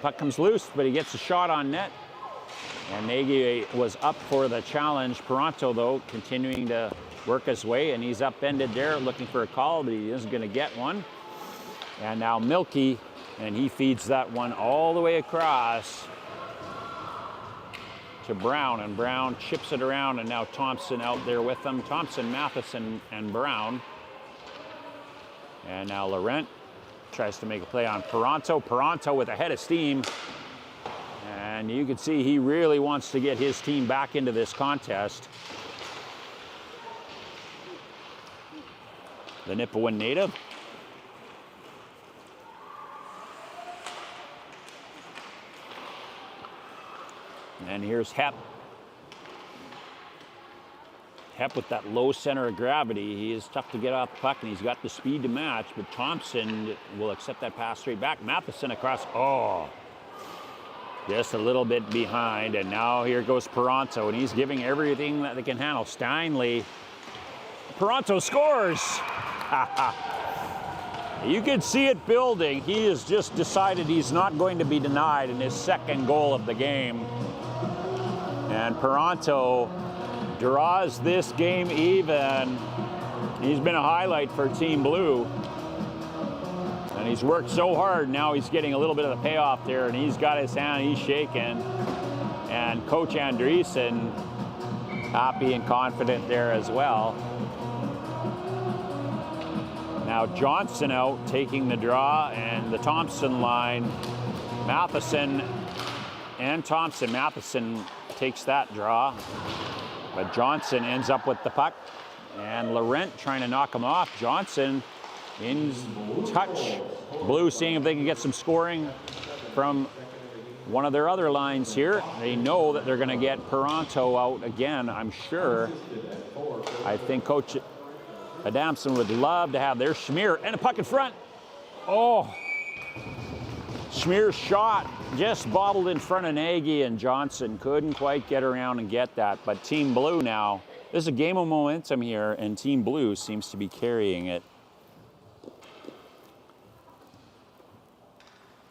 Puck comes loose, but he gets a shot on net. And Nagy was up for the challenge. Peranto, though, continuing to work his way, and he's upended there looking for a call, but he isn't going to get one. And now Milky, and he feeds that one all the way across to Brown, and Brown chips it around, and now Thompson out there with them. Thompson, Matheson, and Brown. And now Laurent tries to make a play on Peranto. Peranto with a head of steam. And you can see he really wants to get his team back into this contest. The Nipawin native. And here's Hepp. Hepp with that low center of gravity. He is tough to get off the puck, and he's got the speed to match, but Thompson will accept that pass straight back. Matheson across. Oh, just a little bit behind, and now here goes Peranto, and he's giving everything that they can handle. Steinley. Peranto scores. You can see it building. He has just decided he's not going to be denied in his second goal of the game. And Paronto draws this game even. He's been a highlight for Team Blue. And he's worked so hard, now he's getting a little bit of the payoff there, and he's got his hand, he's shaking. And Coach Andreessen, happy and confident there as well. Now Johnson out, taking the draw, and the Thompson line. Matheson and Thompson. Matheson takes that draw, but Johnson ends up with the puck. And Laurent trying to knock him off. Johnson in touch. Blue seeing if they can get some scoring from one of their other lines here. They know that they're going to get Paronto out again, I'm sure. I think Coach Adamson would love to have their Schmier and a puck in front. Oh, Schmier's shot just bobbled in front of Nagy, and Johnson couldn't quite get around and get that. But Team Blue now, there's a game of momentum here, and Team Blue seems to be carrying it.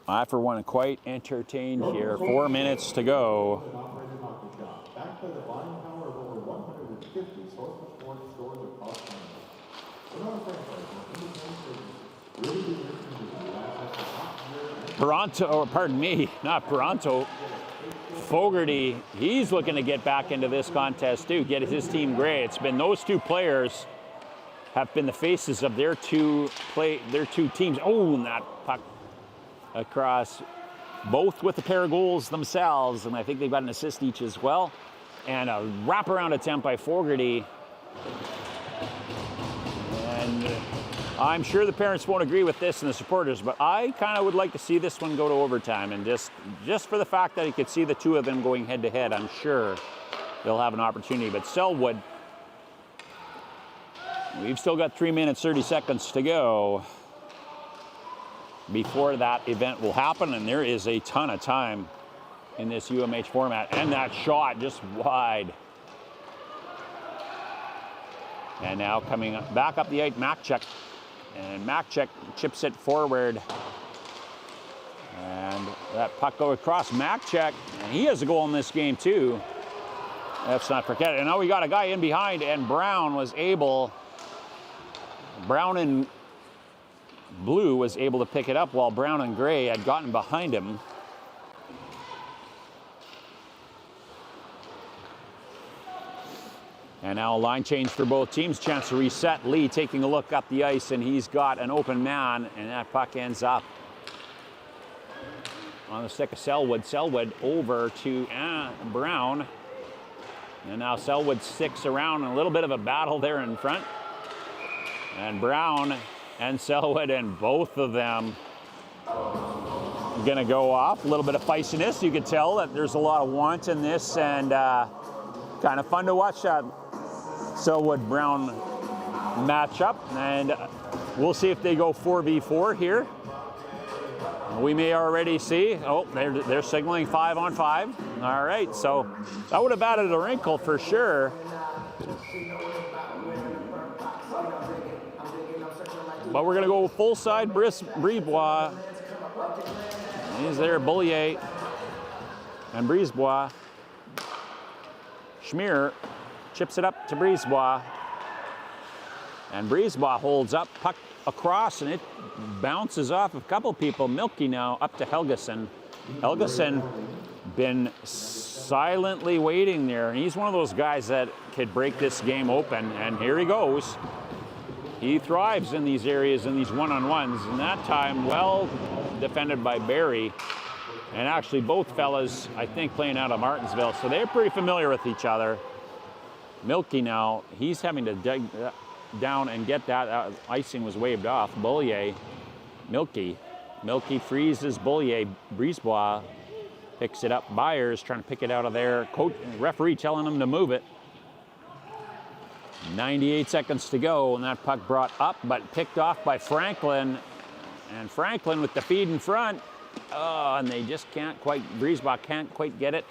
I, for one, am quite entertained here. 4 minutes to go. Backed by the buying power of over 150 Source Sports stores across Canada. We're not a franchise. Paronto, or pardon me, not Paronto. Fogarty, he's looking to get back into this contest too, get his team gray. It's been those two players have been the faces of their two teams. Oh, and that puck across, both with a pair of goals themselves, and I think they've got an assist each as well. And a wraparound attempt by Fogarty. And I'm sure the parents won't agree with this and the supporters, but I kind of would like to see this one go to overtime, and just for the fact that you could see the two of them going head to head, I'm sure they'll have an opportunity. But Selwood, we've still got 3 minutes, 30 seconds to go before that event will happen, and there is a ton of time in this UMH format. And that shot just wide. And now coming back up the ice, Makchuk. And Makchuk chips it forward. And that puck goes across Makchuk. And he has a goal in this game too. Let's not forget it. And now we got a guy in behind, and Brown and Blue was able to pick it up while Brown and Gray had gotten behind him. And now a line change for both teams. Chance to reset. Lee taking a look up the ice, and he's got an open man, and that puck ends up on the stick of Selwood. Selwood over to Brown. And now Selwood sticks around, and a little bit of a battle there in front. And Brown and Selwood, and both of them gonna go off. A little bit of feistiness. You can tell that there's a lot of want in this, and kind of fun to watch that Selwood-Brown matchup. And we'll see if they go 4v4 here. We may already see, oh, they're signaling 5-on-5. All right, so that would have added a wrinkle for sure. But we're going to go full side Brisebois. He's there, Boulier and Brisebois. Schmier chips it up to Brisebois. And Brisebois holds up, puck across, and it bounces off a couple people. Milky now up to Helgeson. Helgeson been silently waiting there. And he's one of those guys that could break this game open. And here he goes. He thrives in these areas, in these one-on-ones, and that time well defended by Barry. And actually both fellas, I think, playing out of Martensville, so they're pretty familiar with each other. Milky now, he's having to dig down and get that. Icing was waved off. Boulier, Milky freezes Boulier. Brisebois picks it up. Byers trying to pick it out of there. Coach, referee telling him to move it. 98 seconds to go, and that puck brought up, but picked off by Franklin. And Franklin with the feed in front. Oh, and they just can't quite, Brisebois can't quite get it.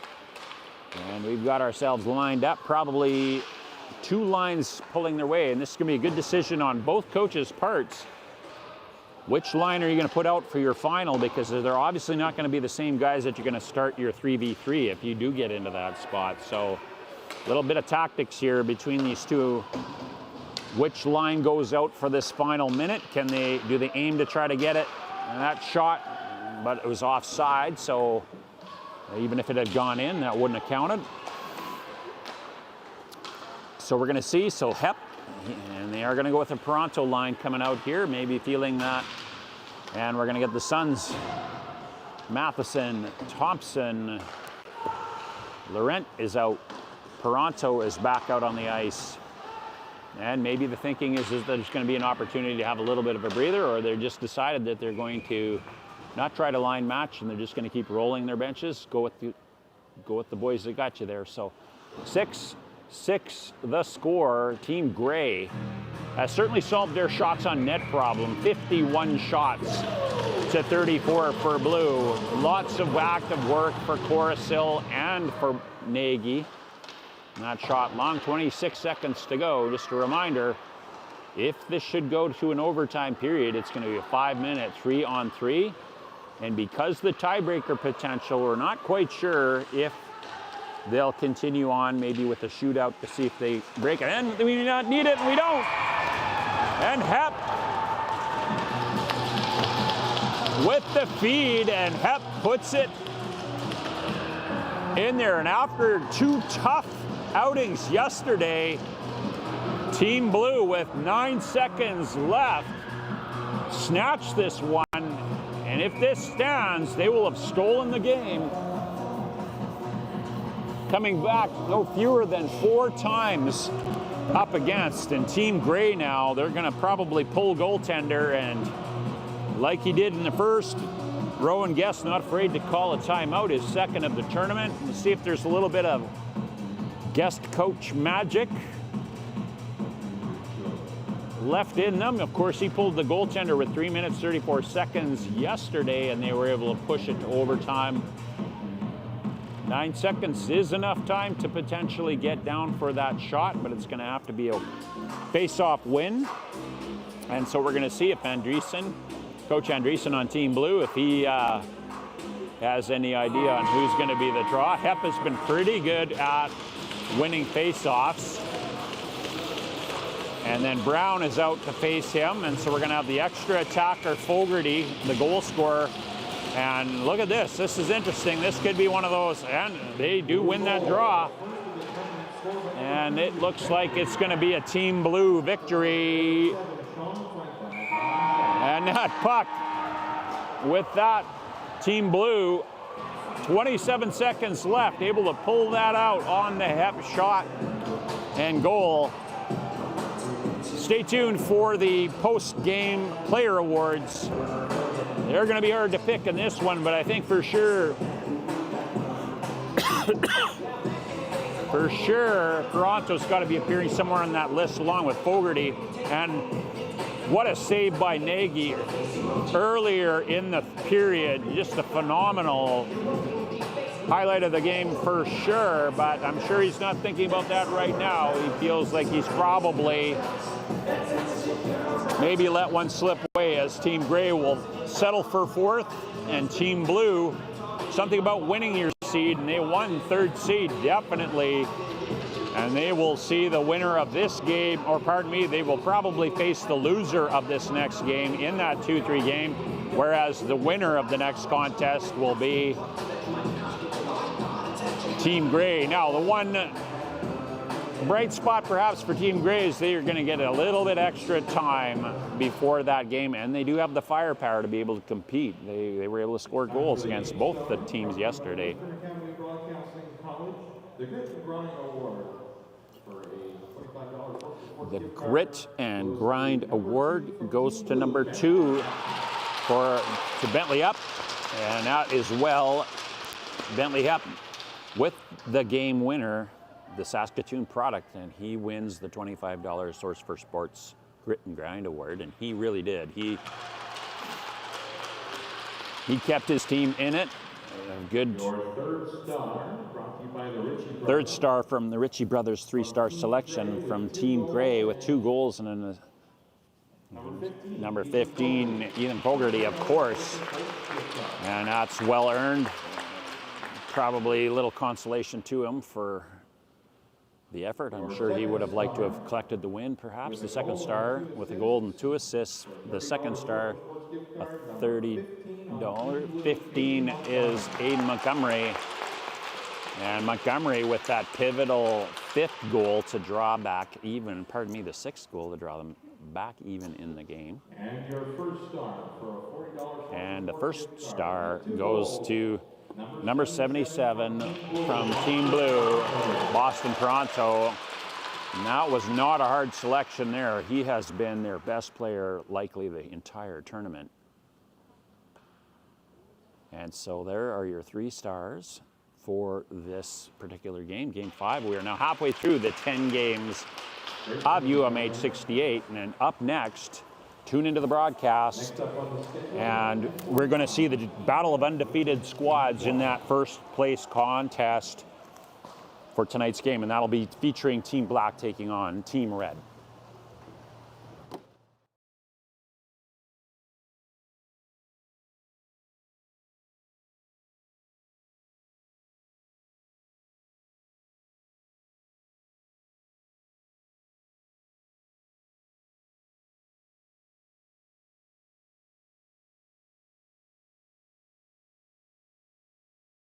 And we've got ourselves lined up, probably two lines pulling their way, and this is going to be a good decision on both coaches' parts. which line are you going to put out for your final, because they're obviously not going to be the same guys that you're going to start your 3v3 if you do get into that spot. So a little bit of tactics here between these two. Which line goes out for this final minute? Do they aim to try to get it? And that shot, but it was offside, so even if it had gone in, that wouldn't have counted. So we're going to see. So Hep, and they are going to go with a Toronto line coming out here, maybe feeling that. And we're going to get the Suns. Matheson, Thompson, Laurent is out. Toronto is back out on the ice. And maybe the thinking is that there's going to be an opportunity to have a little bit of a breather, or they're just decided that they're going to not try to line match and they're just going to keep rolling their benches. Go with the boys that got you there. So 6-6 the score. Team Gray has certainly solved their shots on net problem. 51 shots to 34 for Blue. Lots of active work for Coruscant and for Nagy. That shot long, 26 seconds to go. Just a reminder, if this should go to an overtime period, it's going to be a 5-minute 3-on-3. And because the tiebreaker potential, we're not quite sure if they'll continue on maybe with a shootout to see if they break it. And we do not need it, and we don't. And Hep with the feed, and Hep puts it in there. And after two tough outings yesterday, Team Blue with 9 seconds left snatched this one, and if this stands, they will have stolen the game, coming back no fewer than 4 times up against. And Team Gray now, they're going to probably pull goaltender, and like he did in the first, Rowan Guest not afraid to call a timeout, his second of the tournament, and see if there's a little bit of Guest coach magic left in them. Of course, he pulled the goaltender with 3 minutes 34 seconds yesterday, and they were able to push it to overtime. 9 seconds is enough time to potentially get down for that shot, but it's going to have to be a face-off win. And so we're going to see if Andreessen, Coach Andreessen on Team Blue, if he has any idea on who's going to be the draw. Hep has been pretty good at winning face-offs. And then Brown is out to face him, and so we're going to have the extra attacker, Fogarty, the goal scorer. And look at this. This is interesting. This could be one of those, and they do win that draw. And it looks like it's going to be a Team Blue victory. And that puck, with that, Team Blue, 27 seconds left, able to pull that out on the Hep shot and goal. Stay tuned for the post-game player awards. They're going to be hard to pick in this one, but I think for sure, Toronto's got to be appearing somewhere on that list along with Fogarty. And what a save by Nagy earlier in the period. Just a phenomenal highlight of the game for sure, but I'm sure he's not thinking about that right now. He feels like he's probably maybe let one slip away, as Team Gray will settle for 4th, and Team Blue, something about winning your seed, and they won 3rd seed, definitely. And they will see the winner of this game, or pardon me, they will probably face the loser of this next game in that 2-3 game, whereas the winner of the next contest will be Team Gray. Now, the one bright spot perhaps for Team Gray is they are going to get a little bit extra time before that game, and they do have the firepower to be able to compete. They were able to score goals against both the teams yesterday. The Grit and Grind Award goes to number 2 to Bentley Up, and that is well Bentley Up with the game winner, the Saskatoon product, and he wins the $25 Source for Sports Grit and Grind Award, and he really did. He kept his team in it. A good third star from the Ritchie Brothers 3-star selection from Team Gray with 2 goals and Number 15, Ethan Fogarty, of course. And that's well earned. Probably a little consolation to him for the effort. I'm sure he would have liked to have collected the win, perhaps. The second star with a goal and 2 assists. The second star, a $30. 15 is Aiden Montgomery. And Montgomery with that pivotal 5th goal to draw back even, pardon me, the 6th goal to draw them back even in the game. And your first star for a $40. And the first star goes to number 77 from Team Blue, Boston Toronto. And that was not a hard selection there. He has been their best player likely the entire tournament. And so there are your 3 stars for this particular game, Game 5. We are now halfway through the 10 games of UMH-68, and then up next, tune into the broadcast, and we're going to see the battle of undefeated squads in that first place contest for tonight's game, and that'll be featuring Team Black taking on Team Red.